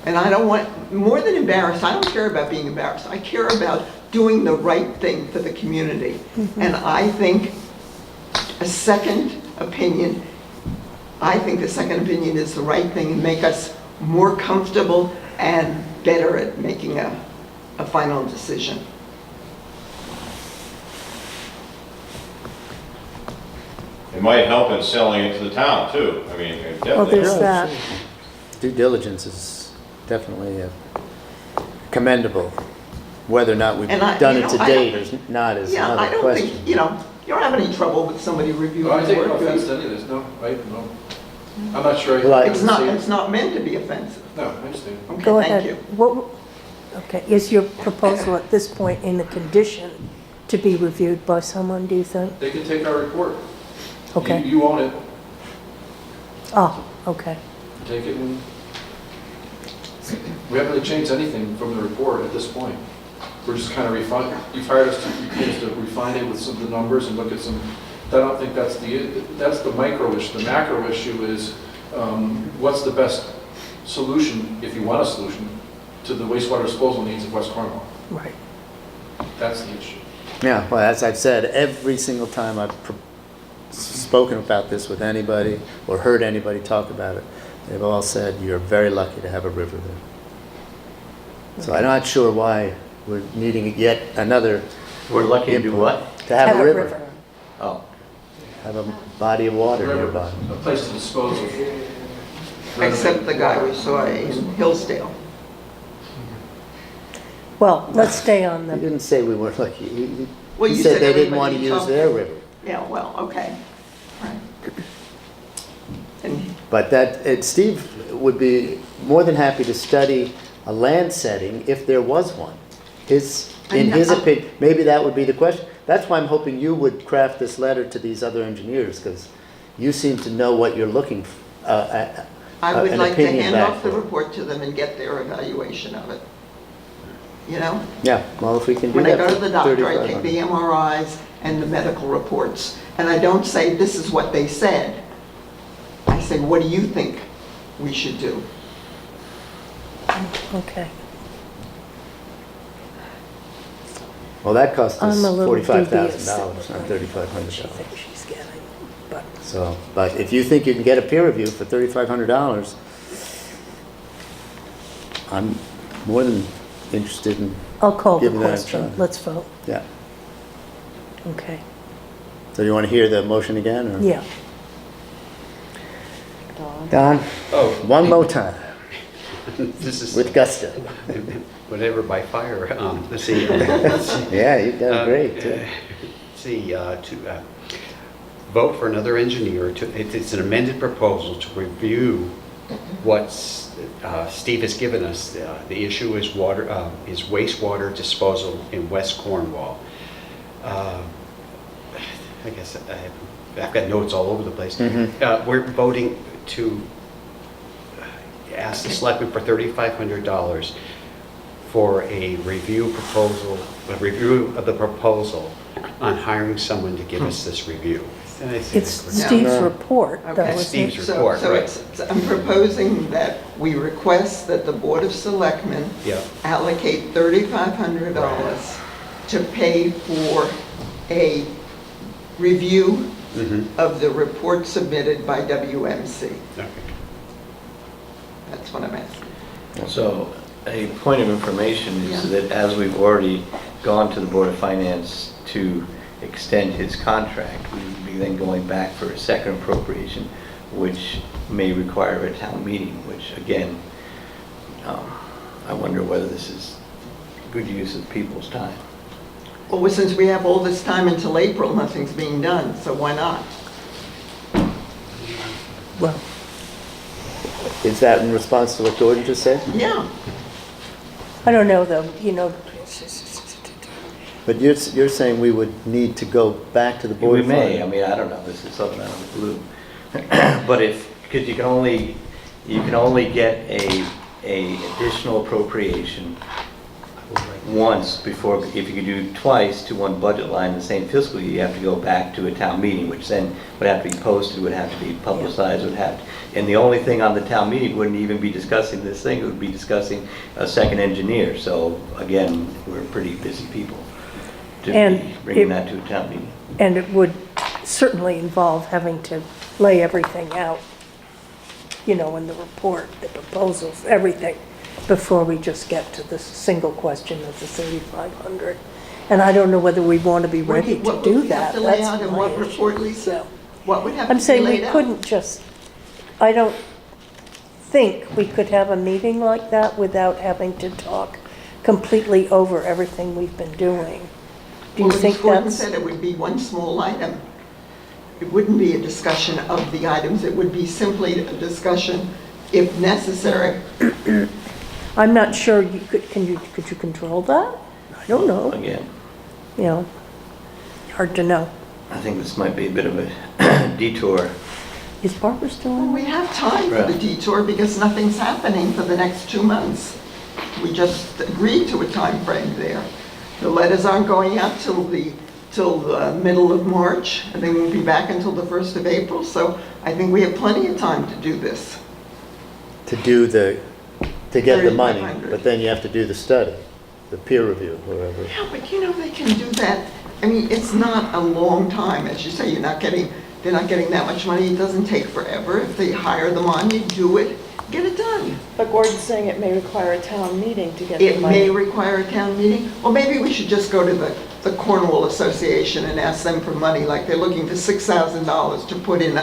And I don't want, more than embarrassed, I don't care about being embarrassed. I care about doing the right thing for the community. And I think the second opinion is the right thing and make us more comfortable and better at making a final decision. It might help in selling it to the town too. I mean, it Well, definitely. there's that. Due diligence is definitely commendable. Whether or not we've And I- done you it know, to I- date is not is Yeah, I another don't question. think, you don't have any trouble with somebody reviewing I the take no work. offense to any of this, no, no. I'm not sure. Well, I It's not, see it. it's not meant to be offensive. No, I understand. Okay, Go thank ahead. you. Okay, is your proposal at this point in the condition to be reviewed by someone, do you think? They can take our report. Okay. You own it, Oh, okay. take it and, we haven't really changed anything from the report at this point. We're just kind of you've hired us to refine it with some of the numbers and look at some, I don't think that's the micro issue. The macro issue is, what's the best solution, if you want a solution, to the wastewater disposal needs of West Cornwall? Right. That's the issue. Yeah, well, as I've said, every single time I've spoken about this with anybody or heard anybody talk about it, they've all said, you're very lucky to have a river there. So I'm not sure why we're needing yet another We're lucky to do input. what? To have a river, Oh, have a body of water River, nearby. a place to dispose of. Except the guy we saw in Hillsdale. Well, let's stay on He the, didn't say we weren't lucky. He Well, he you said said they didn't everybody want to you use talked their to. river. Yeah, well, okay. Right. And But Steve would be more than happy to study a land setting if there was one. In his opinion, maybe that would be the question. That's why I'm hoping you would craft this letter to these other engineers, because you seem to know what you're looking at. I would an like to opinion hand back off the for. report to them and get their evaluation of it. Yeah, well, if we can do When I that go for to the doctor, I take 3,500. the MRIs and the medical reports, and I don't say, this is what they said. I say, what do you think we should do? okay. Well, that cost us I'm a little $45,000, dubious that not what she $3,500. thinks she's getting, but. So, but if you think you can get a peer review for $3,500, I'm more than interested in, I'll call the Give that a question. try. Let's vote. yeah. Okay. So you want to hear the motion again, or? Yeah. Dawn? Don, Oh, one more time, this is with gusto. whatever by fire. Let's see. Yeah, you've done great, too. Let's see, to vote for another engineer it's an amended proposal to review what Steve has given us. The issue is is wastewater disposal in West Cornwall. I guess I've got notes all over the place. We're voting to ask the selectmen for $3,500 for a review of the proposal on hiring someone to give us this review. Did I say It's that correctly? Steve's No. report. Okay. That was Steve's it. So- report, so right. it's- I'm proposing that we request that the Board of Selectmen Yeah. allocate $3,500 to pay for a review of the report submitted by WMC. Okay. That's what I'm asking. So a point of information is Yeah. that as we've already gone to the Board of Finance to extend his contract, we would be then going back for a second appropriation, which may require a town meeting, which again, I wonder whether this is good use of people's time. Well, since we have all this time until April, nothing's being done, so why not? Well, Is that in response to what Gordon just said? Yeah. I don't know though, But you're saying we would need to go back to the Board We of may, I Finance? mean, I don't know, this is something out of the blue. But because you can only get a additional appropriation once before, if you could do twice to one budget line in the same fiscal year, you have to go back to a town meeting, which then would have to be posted, would have to be publicized, and the only thing on the town meeting wouldn't even be discussing this thing, it would be discussing a second engineer. So again, we're pretty busy people to And be bringing it- that to a town meeting. and it would certainly involve having to lay everything out, in the report, the proposals, everything, before we just get to the single question of the 3,500. And I don't know whether we want to be ready to What do would we that. have to lay That's out in my what issue. report, Lisa? So, What would have I'm to be saying we laid out? couldn't just, I don't think we could have a meeting like that without having to talk completely over everything we've been doing. Do you Well, think as Gordon that's? said, it would be one small item. It wouldn't be a discussion of the items, it would be simply a discussion, if necessary. I'm not sure could you control that? I don't know, Again, hard to know. I think this might be a bit of a detour. Is Barbara still Well, on? we have time for the Right. detour because nothing's happening for the next 2 months. We just agreed to a time frame there. The letters aren't going out till the middle of March, and they won't be back until the 1st of April, so I think we have plenty of time to do this. To get the money, 3,500. but then you have to do the study, the peer review, whatever. Yeah, but they can do that. I mean, it's not a long time, as you say, they're not getting that much money, it doesn't take forever. If they hire them on, you do it, get it done. But Gordon's saying it may require a town meeting to get the It may money. require a town meeting, or maybe we should just go to the Cornwall Association and ask them for money, like they're looking for $6,000 to put in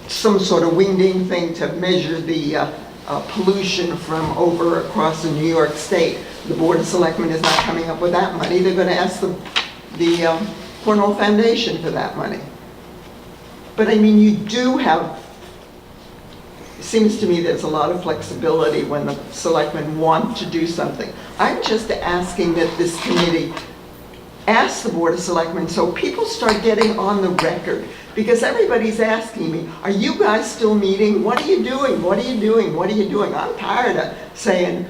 some sort of wingding thing to measure the pollution from over across the New York State. The Board of Selectmen is not coming up with that money. They're going to ask the Cornwall Foundation for that money. But I mean, you do have, it seems to me there's a lot of flexibility when the selectmen want to do something. I'm just asking that this committee ask the Board of Selectmen so people start getting on the record. Because everybody's asking me, are you guys still meeting? What are you doing? What are you doing? What are you doing? I'm tired of saying,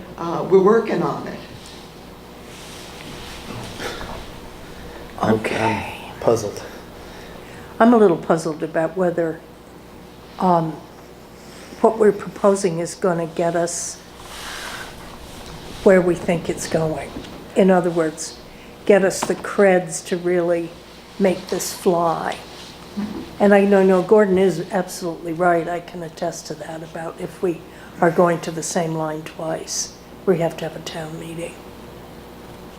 we're working on it. I'm puzzled. I'm a little puzzled about whether what we're proposing is going to get us where we think it's going. In other words, get us the creds to really make this fly. And I know Gordon is absolutely right, I can attest to that, about if we are going to the same line twice, we have to have a town meeting.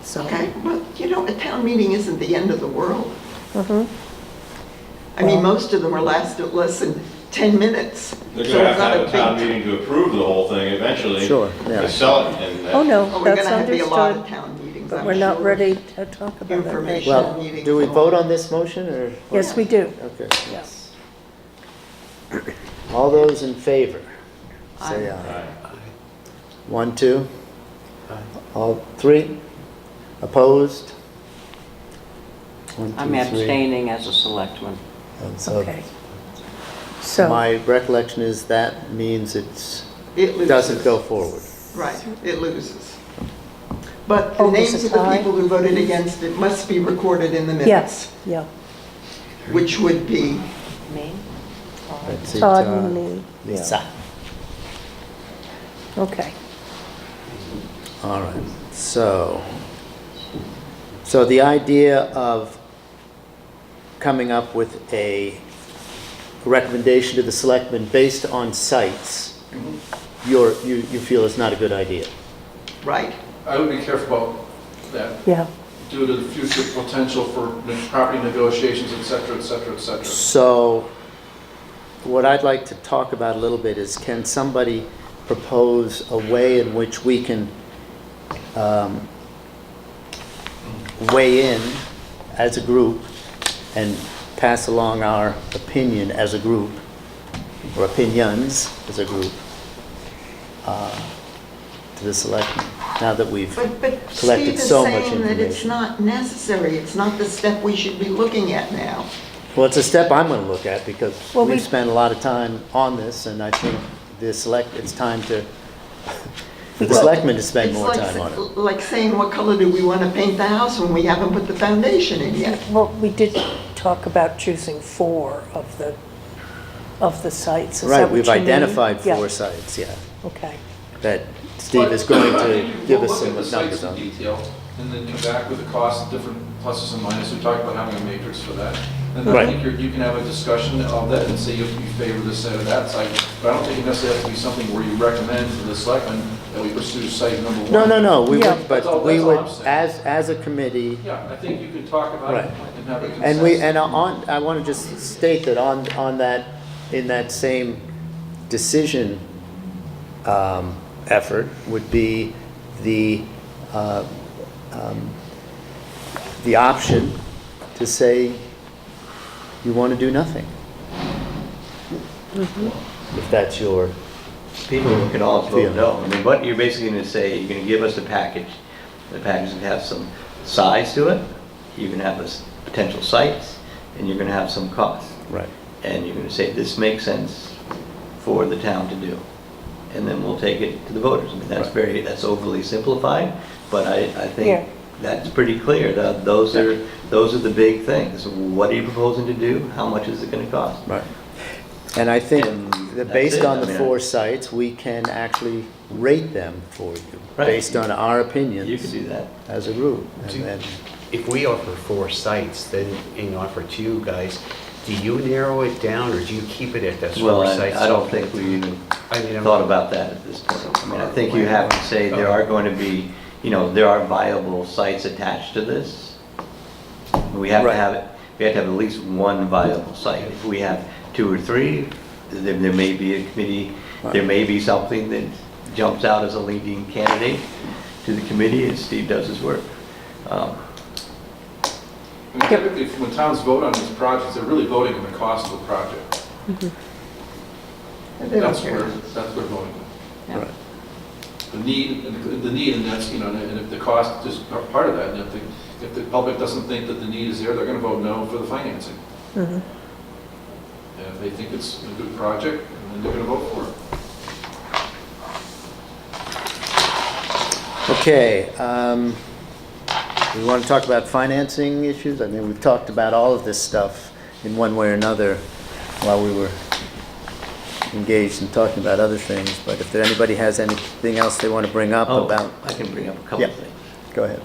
So. Okay, well, you know, a town meeting isn't the end of the world. Mhm. I mean, most of them are less than 10 minutes. They're So gonna it's have not to have a town big- meeting to approve the whole thing eventually. Sure, yeah. To sell it, and. Oh, no, Oh, we're that's gonna have to be a lot of understood, town meetings, but I'm we're not sure. ready to talk about it right Information. now. Well, meetings do we and all. vote on this motion, or? Yes, we do. Okay. Yes. All those in favor? Say Aye. aye. 1, 2? All 3? Opposed? 1, 2, I'm 3. abstaining as a selectman. And so Okay. So, my recollection is that means It loses. doesn't go forward. Right, it loses. But the Oh, there's names a of the tie? people who voted against it must be recorded in the minutes. yes, yeah. Which would be, Me? Let's see, Todd and me. Lisa. Okay. All right, so the idea of coming up with a recommendation to the selectmen based on sites, you feel is not a good idea. right, I would be careful about that, Yeah, due to the future potential for property negotiations, et cetera, et cetera, et cetera. So what I'd like to talk about a little bit is, can somebody propose a way in which we can weigh in as a group and pass along our opinion as a group, or opinions as a group, to the selectmen, now that we've but collected Steve is so much saying that it's information. not necessary, it's not the step we should be looking at now. Well, it's a step I'm going to look at, because Well, we've we- spent a lot of time on this, and I think it's time to, for the Well, selectmen to spend it's more like time on s- it. Like saying, what color do we want to paint the house when we haven't put the foundation in yet? well, we did talk about choosing 4 of the sites. Is that Right, what we've you mean? identified 4 Yeah, sites, yeah, okay. that Steve is going to give We'll us some look at the numbers sites in on. detail, and then come back with the cost, different pluses and minuses. We talked about having a matrix for that. And Right. I think you can have a discussion of that and say you favor this side or that side. But I don't think it necessarily has to be something where you recommend to the selectmen that we pursue site number 1. No, we Yeah. would, That's all- but we that's all would, I'm saying. as a committee, Yeah, I think you can talk about it Right. and have a consensus. and I want to just state that on that, in that same decision effort would be the option to say you want to do nothing. If that's your, People can all vote Feeling. no. I mean, what you're basically going to say, you're going to give us a package. The package is going to have some size to it, you're going to have potential sites, and you're going to have some costs. right. And you're going to say, this makes sense for the town to do. And then we'll take it to the voters. I mean, that's overly simplified, but I Yeah. think that's pretty clear. Those are the big things. What are you proposing to do? How much is it going to cost? Right. And I think And that that's based it. on I the mean, 4 sites, we can actually rate them for you, Right. based on our You can opinions do that. as a group. And then, If we offer 4 sites, then, and offer to you guys, do you narrow it down, or do you keep it at those 4 Well, sites? I don't think we even I mean, I'm- thought about that at this point. I mean, I think you have to say there are going to be, there are viable sites attached to this. We have to Right. have it, we have to have at least one viable site. If we have 2 or 3, there may be a committee, there may be something that jumps out as a leading candidate to the committee as Steve does his work. I mean, typically, when towns vote on these projects, they're really voting on the cost of the project. And they don't That's care. where they're voting. Yeah. right. The need, and that's, and if the cost is part of that, and if the public doesn't think that the need is there, they're gonna vote no for the financing. Mhm. And if they think it's a good project, then they're gonna vote for it. Okay, we want to talk about financing issues. I mean, we've talked about all of this stuff in one way or another while we were engaged in talking about other things, but if anybody has anything else they want to bring up Oh, about, I can bring up a couple Yeah. of things. go ahead.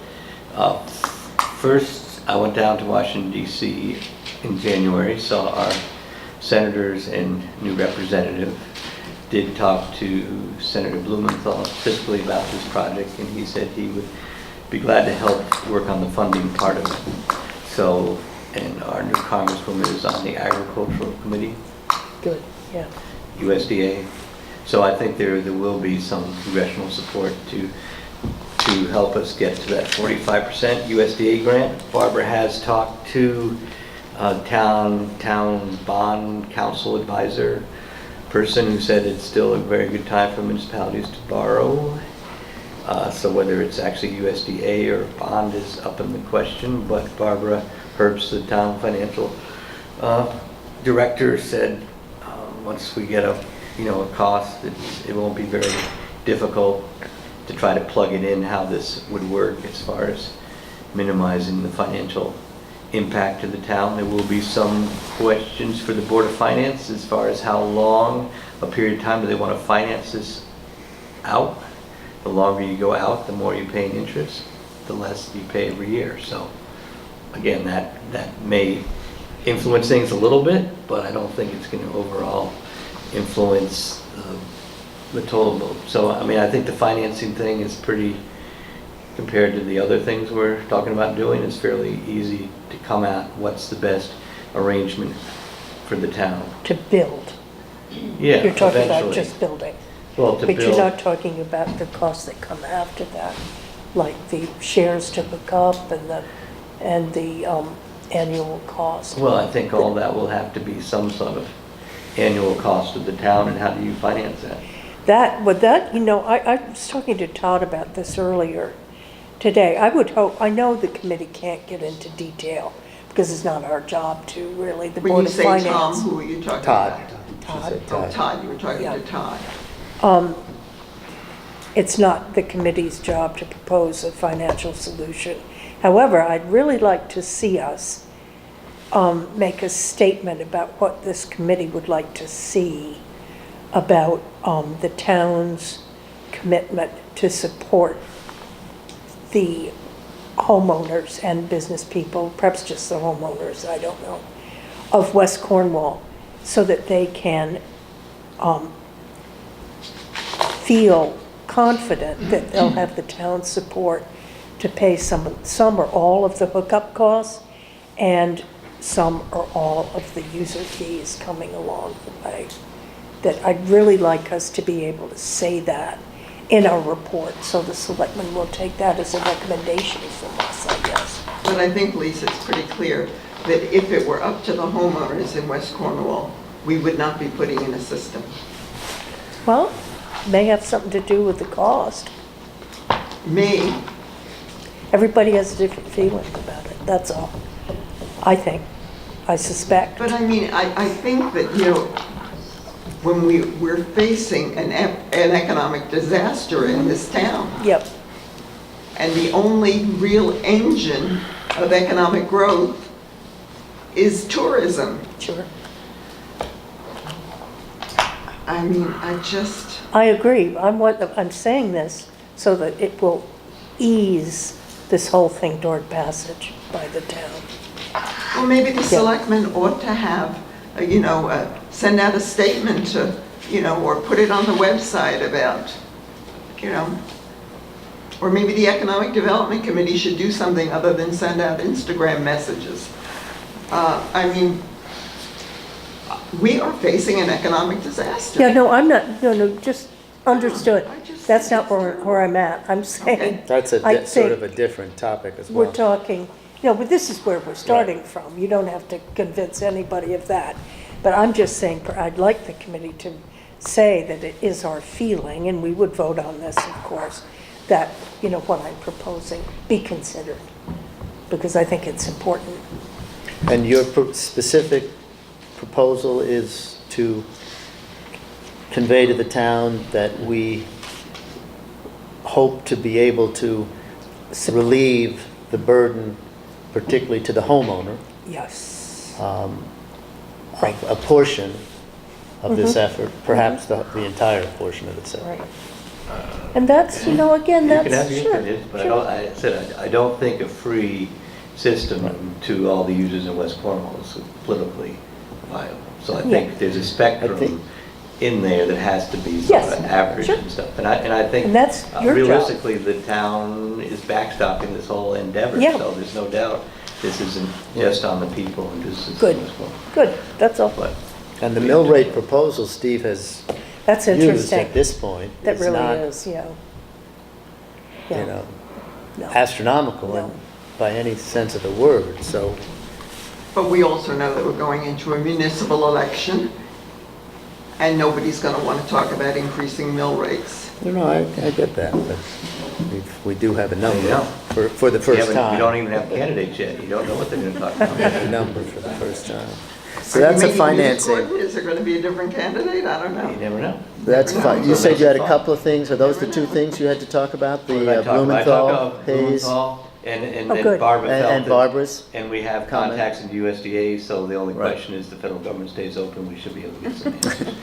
First, I went down to Washington DC in January, saw our senators and new representative. Did talk to Senator Blumenthal specifically about this project, and he said he would be glad to help work on the funding part of it. So, and our new Congresswoman is on the Agricultural Committee, Good, yeah. USDA. So I think there will be some congressional support to help us get to that 45% USDA grant. Barbara has talked to town bond council advisor person who said it's still a very good time for municipalities to borrow. So whether it's actually USDA or bond is up in the question, but Barbara Herbst, the town financial director, said once we get a cost, it won't be very difficult to try to plug it in how this would work as far as minimizing the financial impact to the town. There will be some questions for the Board of Finance as far as how long a period of time do they want to finance this out. The longer you go out, the more you pay in interest, the less you pay every year. So again, that may influence things a little bit, but I don't think it's going to overall influence the total vote. So I mean, I think the financing thing is pretty, compared to the other things we're talking about doing, it's fairly easy to come at what's the best arrangement for the town. To build. Yeah, You're talking about eventually. just building. Well, to But build. you're not talking about the costs that come after that, like the shares to hook up and the annual cost. Well, I think all that will have to be some sort of annual cost of the town, and how do you finance that? I was talking to Todd about this earlier today. I know the committee can't get into detail because it's not our job to really, the When Board you of say Finance. Tom, who are you talking Todd. about? She said Oh, Todd, you were talking Yeah. to Todd. It's not the committee's job to propose a financial solution. However, I'd really like to see us make a statement about what this committee would like to see about the town's commitment to support the homeowners and business people, perhaps just the homeowners, I don't know, of West Cornwall, so that they can feel confident that they'll have the town's support to pay some or all of the hookup costs and some or all of the user fees coming along the way. That I'd really like us to be able to say that in our report, so the selectmen will take that as a recommendation from us, I guess. But I think, Lisa, it's pretty clear that if it were up to the homeowners in West Cornwall, we would not be putting in a system. Well, may have something to do with the cost. May, Everybody has a different feeling about it, that's all. I think, I suspect. but I mean, I think that, when we're facing an economic disaster in this town, Yep, and the only real engine of economic growth is tourism. sure. I mean, I agree. I'm saying this so that it will ease this whole thing toward passage by the town. well, maybe the selectmen ought to have, send out a statement to, or put it on the website about, or maybe the Economic Development Committee should do something other than send out Instagram messages. I mean, we are facing an economic disaster. Yeah, no, I'm not, no, just understood. I just That's think not it's where I'm at. I'm saying, That's I sort think of a different topic as we're well. talking, but this is where we're starting from. You don't have to convince anybody of that. But I'm just saying, I'd like the committee to say that it is our feeling, and we would vote on this, of course, that, what I'm proposing be considered, because I think it's important. And your specific proposal is to convey to the town that we hope to be able to relieve the burden, particularly to the homeowner, Yes. of a portion of this effort, perhaps the entire portion of this effort. Right. And that's, again, You that's, can have your sure, opinions, but sure. I don't think a free system to all the users in West Cornwall is politically viable. So I Yeah. think there's a spectrum in there that has to be sort Yes, of average sure. and stuff. And I think And that's your job. realistically, the town is backstopping this whole endeavor. Yeah. So there's no doubt this isn't just on the people and this is Good. West Cornwall. Good, that's all. But And the mill rate proposal Steve has That's used interesting. at this point That is really not, is, yeah. you Yeah. know, No. astronomical No. by any sense of the word, so. But we also know that we're going into a municipal election, and nobody's going to want to talk about increasing mill rates. I get that, but we do have a number Yeah. for the first You time. don't even have candidates yet. You don't know what they're going to talk We have a about. number for the first time. So Are you that's a making news, financing, Gordon? Is there going to be a different candidate? I don't know. You never know. that's Never fine. know. You So said that's you had a fine. couple of things, are those the two things you had to talk about? What did I The talk about? I Blumenthal, talked about Hayes, Blumenthal, and Oh, then good. Barbara felt and that- Barbara's? And we have comment. contacts in USDA, so the only Right. question is the federal government stays open, we should be able to get some answers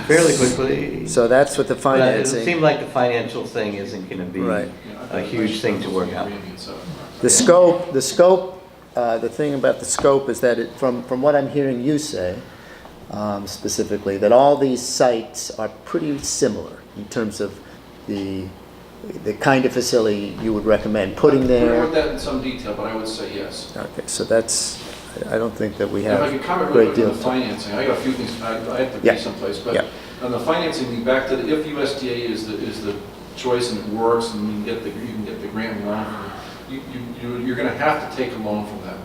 fairly quickly. So that's what the But it financing. seemed like the financial thing isn't going to be Right. a huge thing to work out. The scope, the thing about the scope is that from what I'm hearing you say, specifically, that all these sites are pretty similar in terms of the kind of facility you would recommend putting We'll there. work that in some detail, but I would say yes. Okay, so that's, I don't think that we If I have could a comment really great quick deal on the of. financing, I got a few things, I have to Yeah. be someplace, but Yeah. on the financing, back to the, if USDA is the choice and it works and you can get the grant loan, you're gonna have to take a loan from them,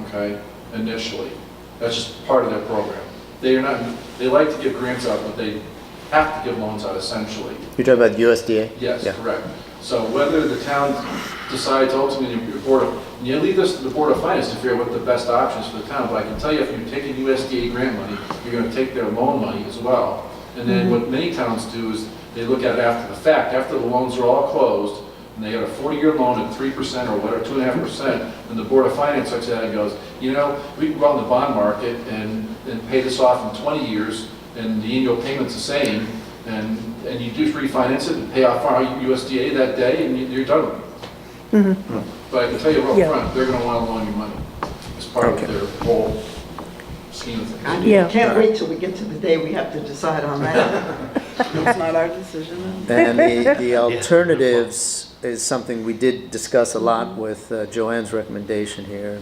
okay, initially. That's just part of their program. They are not, they like to give grants out, but they have to give loans out essentially. You're talking about USDA? Yes, Yeah. correct. So whether the town decides ultimately, you leave this to the Board of Finance to figure out what the best options for the town, but I can tell you, if you're taking USDA grant money, you're gonna take their loan money as well. And then what many towns do is, they look at it after the fact, after the loans are all closed, and they got a 40-year loan at 3% or whatever, 2.5%, and the Board of Finance looks at it and goes, you know, we can go out in the bond market and pay this off in 20 years, and the annual payment's the same, and you just refinance it and pay off our USDA that day, and you're done with it. But I can tell you Yeah. up front, they're gonna wanna loan you money as part Okay. of their whole scheme of I things. Yeah. can't wait till we get to the day we have to decide on that. It's not our decision. And the alternatives is something we did discuss a lot with Joanne's recommendation here,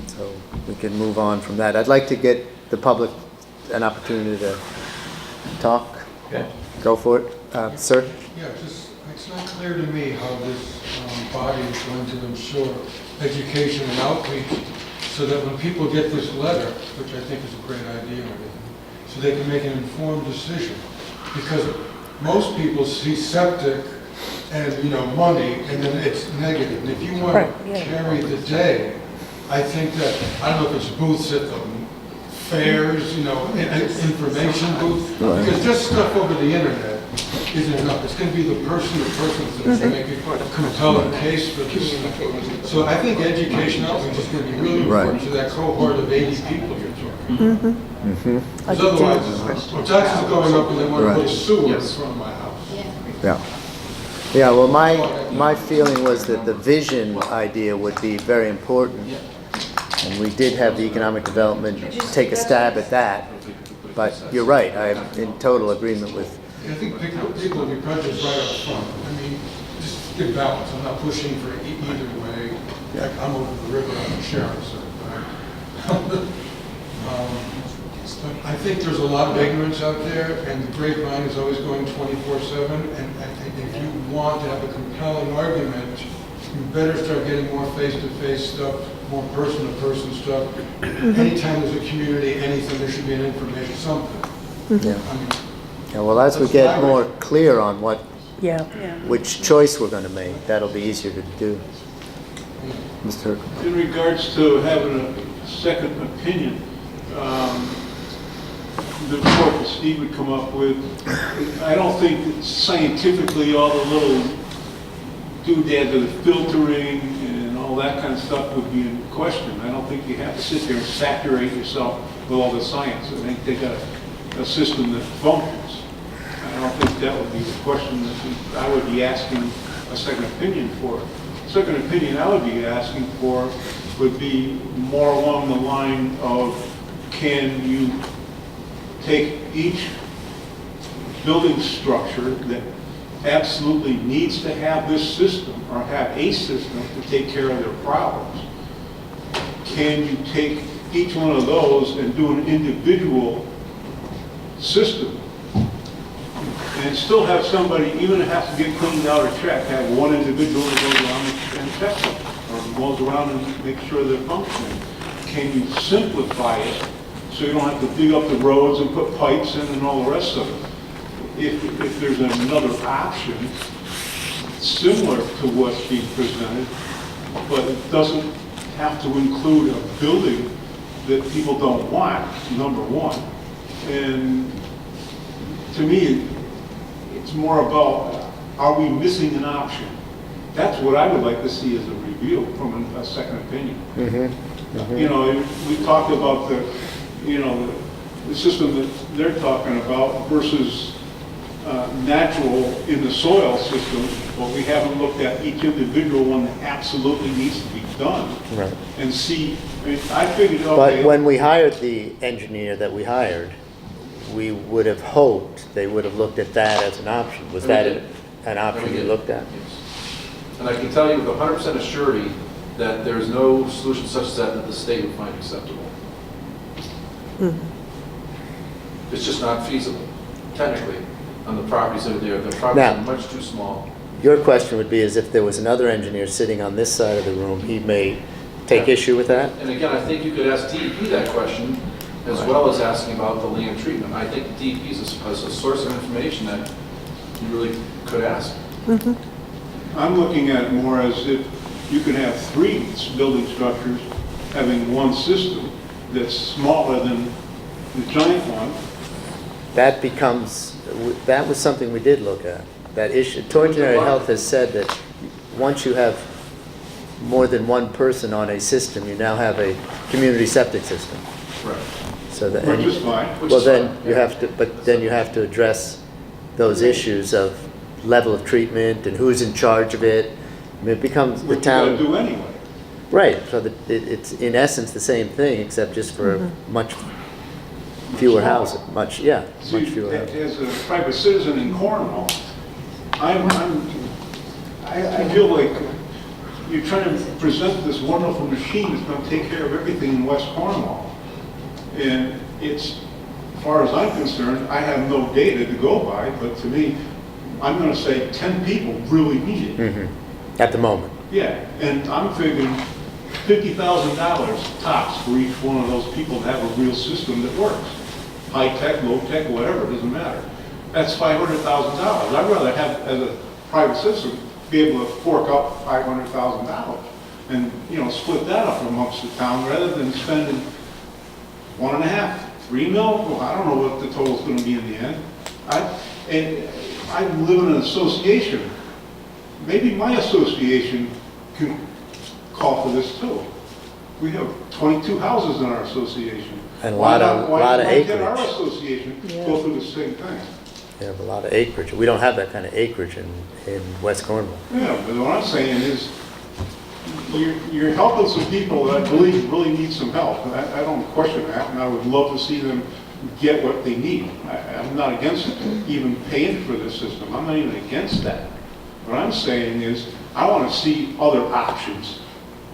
so we can move on from that. I'd like to get the public an opportunity to talk. Okay. Go for it. Sir? Yeah, it's not clear to me how this body is going to ensure education and outreach so that when people get this letter, which I think is a great idea and everything, so they can make an informed decision. Because most people see septic and, money, and then it's negative. And if you want Right, to yeah. carry the day, I think that, I don't know if it's booths at the fairs, information booth, because just stuff over the internet isn't enough. It's going to be the person to person that's going to make a compelling case for this. So I think education outreach is going to be really important to that cohort of 80 people you're talking. Because otherwise, taxes are going up and they want to put a sewer in front of my house. Yeah. Yeah, well, my feeling was that the vision idea would be very important. And we did have the economic development take a stab at that. But you're right, I'm in total agreement with, I think people will be prejudiced right up front. I mean, just get balance. I'm not pushing for either way. Like, I'm over the river on the Sharon side. But I think there's a lot of ignorance out there, and the grapevine is always going 24/7. And I think if you want to have a compelling argument, you better start getting more face-to-face stuff, more person-to-person stuff. Anytime there's a community, anything, there should be an information, something. yeah. I mean, Yeah, well, as we get more clear on Yeah. which choice we're going to make, that'll be easier to do. Mr. Hercule. In regards to having a second opinion, the report that Steve would come up with, I don't think that scientifically all the little doodads of the filtering and all that kind of stuff would be in question. I don't think you have to sit there and saturate yourself with all the science. I think they got a system that functions. I don't think that would be the question that I would be asking a second opinion for. Second opinion I would be asking for would be more along the line of, can you take each building structure that absolutely needs to have this system or have a system to take care of their problems? Can you take each one of those and do an individual system and still have somebody, even if it has to get cleaned out or checked, have one individual that goes around and checks them or goes around and makes sure they're functioning? Can you simplify it so you don't have to dig up the roads and put pipes in and all the rest of it? If there's another option similar to what's being presented, but it doesn't have to include a building that people don't want, number one. And to me, it's more about, are we missing an option? That's what I would like to see as a review from a second opinion. You know, we talked about the system that they're talking about versus natural in the soil system, but we haven't looked at each individual one that absolutely needs to be done. Right. And see, I mean, I figured, okay. But when we hired the engineer that we hired, we would have hoped they would have looked at that as an option. Was that an option you looked at? And I can tell you with 100% assurity that there's no solution such as that the state would find acceptable. It's just not feasible, technically, on the properties that are there. The properties Now, are much too small. Your question would be is if there was another engineer sitting on this side of the room, he may take issue with that? And again, I think you could ask DEP that question as well as asking about the land treatment. I think DEP is a source of information that you really could ask. I'm looking at it more as if you can have 3 building structures having one system that's smaller than the giant one. That was something we did look at. That issue, Torrent Health has said that once you have more than one person on a system, you now have a community septic system. Right. So that, Which is fine. well, then you have to, but then you have to address those issues of level of treatment and who's in charge of it. I mean, it becomes the Which you gotta town. do anyway. Right, so it's in essence the same thing, except just for much fewer houses, much See, fewer houses. as a private citizen in Cornwall, I feel like you're trying to present this wonderful machine that's going to take care of everything in West Cornwall. And it's, as far as I'm concerned, I have no data to go by, but to me, I'm going to say 10 people really need it. At the moment. Yeah, and I'm figuring $50,000 tops for each one of those people to have a real system that works. High tech, low tech, whatever, it doesn't matter. That's $500,000. I'd rather have, as a private citizen, be able to fork up $500,000 and, split that up amongst the town rather than spending 1.5, 3 mil. Well, I don't know what the total's going to be in the end. I live in an association. Maybe my association can call for this too. We have 22 houses in our association. And a lot of acreage. Why can't our association go through the same thing? We have a lot of acreage. We don't have that kind of acreage in West Cornwall. Yeah, but what I'm saying is, you're helping some people that I believe really need some help. And I don't question that, and I would love to see them get what they need. I'm not against even paying for this system. I'm not even against that. What I'm saying is, I want to see other options.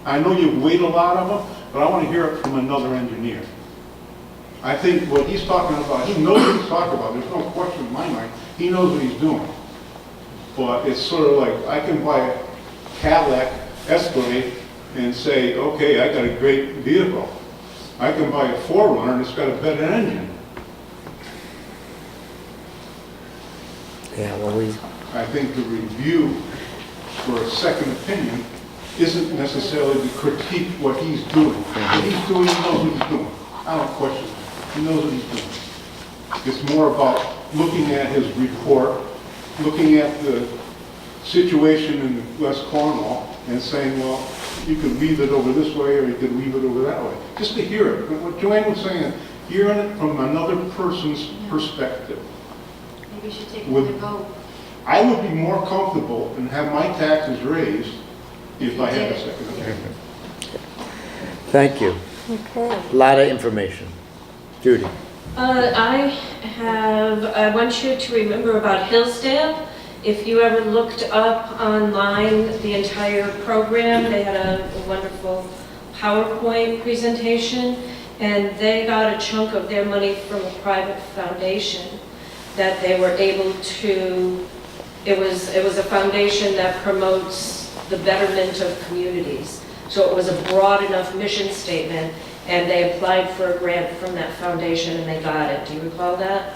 I know you've weighed a lot of them, but I want to hear it from another engineer. I think what he's talking about, he knows what he's talking about. There's no question in my mind. He knows what he's doing. But it's sort of like, I can buy a Cadillac Escalade and say, okay, I got a great vehicle. I can buy a 4Runner and it's got a better engine. Yeah, well, I think the review for a second opinion isn't necessarily to critique what he's doing. What he's doing, he knows what he's doing. I don't question that. He knows what he's doing. It's more about looking at his report, looking at the situation in West Cornwall and saying, well, you could leave it over this way or you could leave it over that way. Just to hear it. But what Joanne was saying, hearing it from another person's perspective. Maybe we should take another vote. I would be more comfortable and have my taxes raised if I had a second opinion. Thank you. Okay. A lot of information. Judy? I want you to remember about Hillsdale. If you ever looked up online the entire program, they had a wonderful PowerPoint presentation, and they got a chunk of their money from a private foundation that they were able to, it was a foundation that promotes the betterment of communities. So it was a broad enough mission statement, and they applied for a grant from that foundation and they got it. Do you recall that,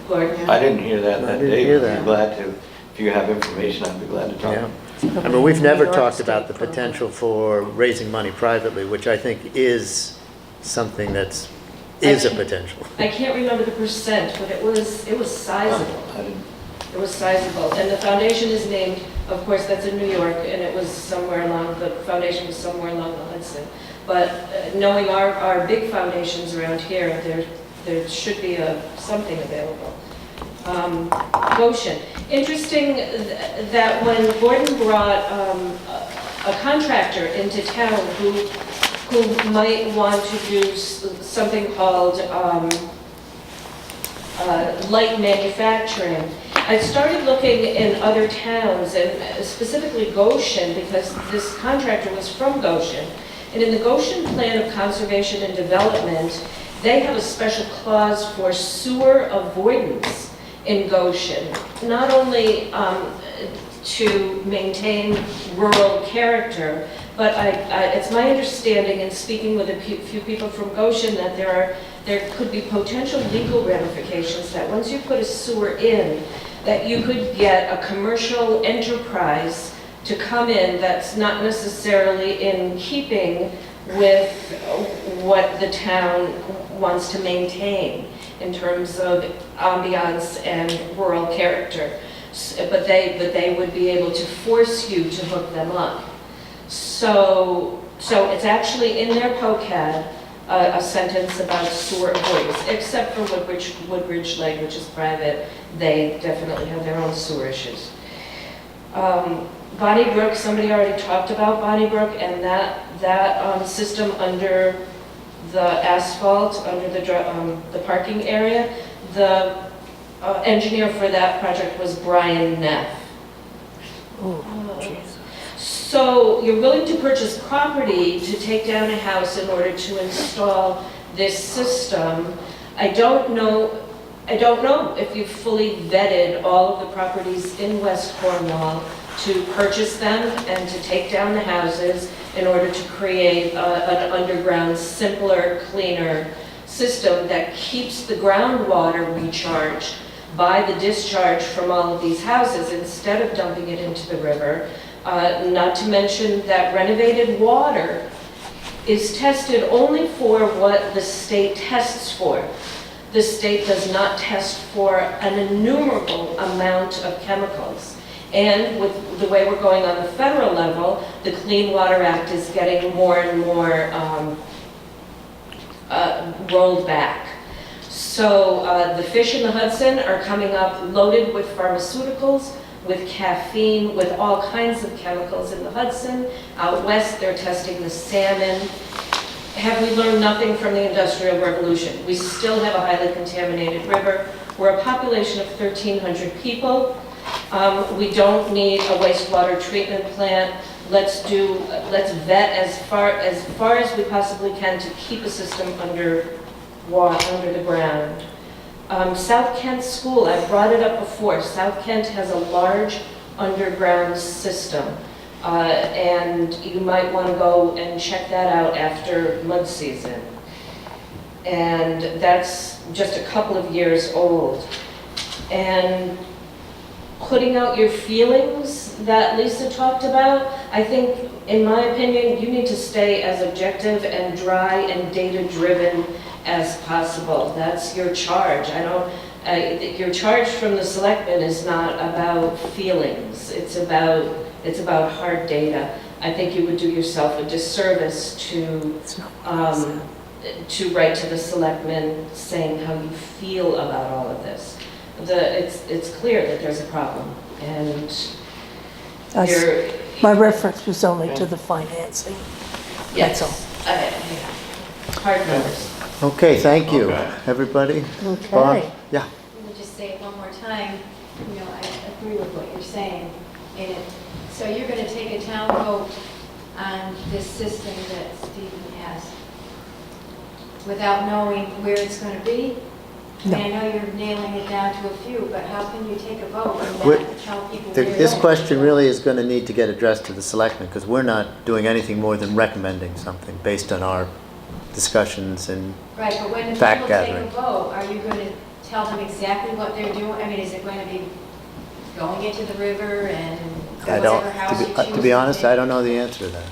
Gordon? I didn't hear that I that didn't day, hear but that. I'd be glad to. If you have information, I'd be glad to talk. Yeah. I mean, we've never New York talked State about the program. potential for raising money privately, which I think is something is a potential. I can't remember the percent, but it was sizable. I didn't. It was sizable. And the foundation is named, of course, that's in New York, and it was somewhere along, the foundation was somewhere along the Hudson. But knowing our big foundations around here, there should be something available. Goshen. Interesting that when Gordon brought a contractor into town who might want to do something called light manufacturing, I started looking in other towns, and specifically Goshen, because this contractor was from Goshen. And in the Goshen Plan of Conservation and Development, they have a special clause for sewer avoidance in Goshen, not only to maintain rural character, but it's my understanding, in speaking with a few people from Goshen, that there could be potential legal ramifications, that once you put a sewer in, that you could get a commercial enterprise to come in that's not necessarily in keeping with what the town wants to maintain in terms of ambiance and rural character. But they would be able to force you to hook them up. So it's actually in their POCAD, a sentence about sewer avoidance, except for Woodbridge Lake, which is private. They definitely have their own sewer issues. Bonnie Brook, somebody already talked about Bonnie Brook, and that system under the asphalt, under the parking area. The engineer for that project was Brian Neff. Oh, jeez. So you're willing to purchase property to take down a house in order to install this system. I don't know if you've fully vetted all of the properties in West Cornwall to purchase them and to take down the houses in order to create an underground, simpler, cleaner system that keeps the groundwater recharged by the discharge from all of these houses instead of dumping it into the river. Not to mention that renovated water is tested only for what the state tests for. The state does not test for an innumerable amount of chemicals. And with the way we're going on the federal level, the Clean Water Act is getting more and more rolled back. So the fish in the Hudson are coming up loaded with pharmaceuticals, with caffeine, with all kinds of chemicals in the Hudson. Out west, they're testing the salmon. Have we learned nothing from the Industrial Revolution? We still have a highly contaminated river. We're a population of 1,300 people. We don't need a wastewater treatment plant. Let's vet as far as we possibly can to keep a system under the ground. South Kent School, I've brought it up before. South Kent has a large underground system. And you might want to go and check that out after mud season. And that's just a couple of years old. And putting out your feelings that Lisa talked about, I think, in my opinion, you need to stay as objective and dry and data-driven as possible. That's your charge. Your charge from the selectmen is not about feelings. It's about hard data. I think you would do yourself a disservice to write to the selectmen saying how you feel about all of this. It's clear that there's a problem, and My reference was only to the financing. Yes. That's all. hard numbers. Okay, thank you, Okay. everybody. Okay. Bob? Yeah. Let me just say it one more time, I agree with what you're saying. And so you're gonna take a town vote on this system that Stephen has without knowing where it's gonna be? I mean, I know you're nailing it down to a few, but how can you take a vote and We're- not tell people where it's This going? question really is going to need to get addressed to the selectmen, because we're not doing anything more than recommending something based on our discussions and, Right, but when the fact people take a gathering. vote, are you going to tell them exactly what they're doing? I mean, is it going to be going into the river and I don't, whatever house you choose? to be honest, I don't know the answer to that.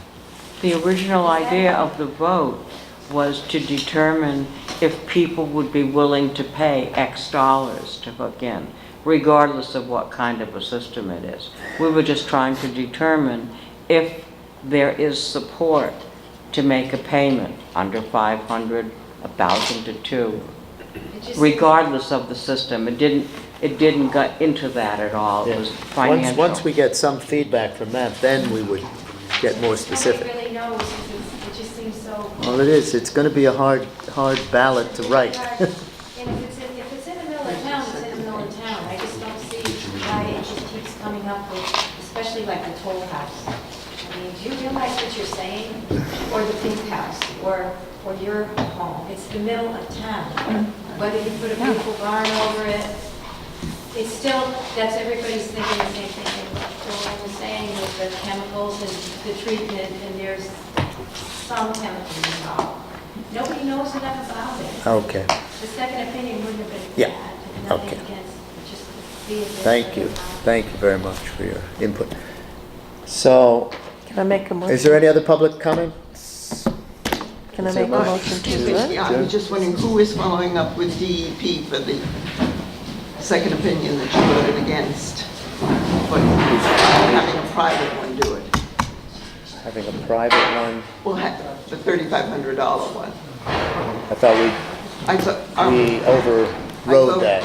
The original idea of the vote was to determine if people would be willing to pay X dollars to hook in, regardless of what kind of a system it is. We were just trying to determine if there is support to make a payment under 500, 1,000 to 2, It just regardless of the system. It didn't get into that at all. It was financial. Once we get some feedback from them, then we would get more specific. Nobody really knows, because it just seems so... Well, it is, it's going to be a hard ballot to write. And if it's in the middle of town, it's in the middle of town. I just don't see why it just keeps coming up with, especially like the toll house. I mean, do you realize what you're saying? Or the pink house, or your home. It's the middle of town. Whether you put a beautiful barn over it, it's still, that's everybody's thinking the same thing. And what Joanne was saying with the chemicals and the treatment, and there's some chemicals involved. Nobody knows enough about it. Okay, The second opinion wouldn't have been Yeah, bad. Nothing okay. against, just be it. thank you. Thank you very much for your input. So, Can I make a motion? is there any other public comments? Can I make a motion Excuse to me, it? yeah, I was just wondering who is following up with DEP for the second opinion that you voted against? But having a private one do it. Having a private one, Well, the $3,500 one. I thought I thought, we overrode that.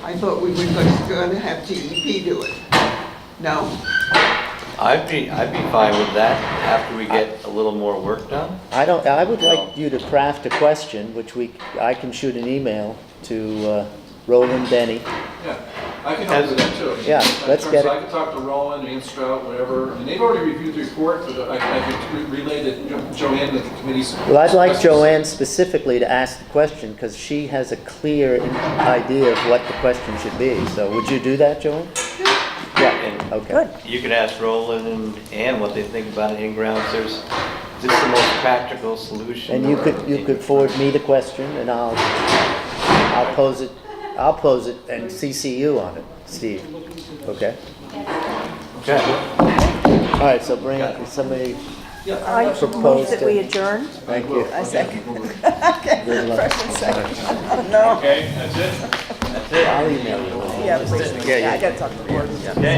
I thought we were going to have DEP do it. No? I'd be fine with that after we get a little more work done. I would like you to craft a question, which I can shoot an email to Roland Denny. Yeah, I can help with that too. Yeah, let's get it. I can talk to Roland, Ian Strout, whatever, and they've already reviewed the report, but I can relay that Joanne that the committee's. Well, I'd like Joanne specifically to ask the question, because she has a clear idea of what the question should be. So would you do that, Joanne? Yeah, And okay. Good. you could ask Roland and Ann what they think about it in-ground. Is this the most practical solution? And you or- could forward me the question, and I'll pose it and CC you on it, Steve. Okay? Okay. All right, so bring somebody. I move Proposed that we it. adjourn. Thank you. I second. Good luck. Okay, that's it? That's it. I'll email you. Yeah, please. Yeah, I gotta talk to the board. Okay.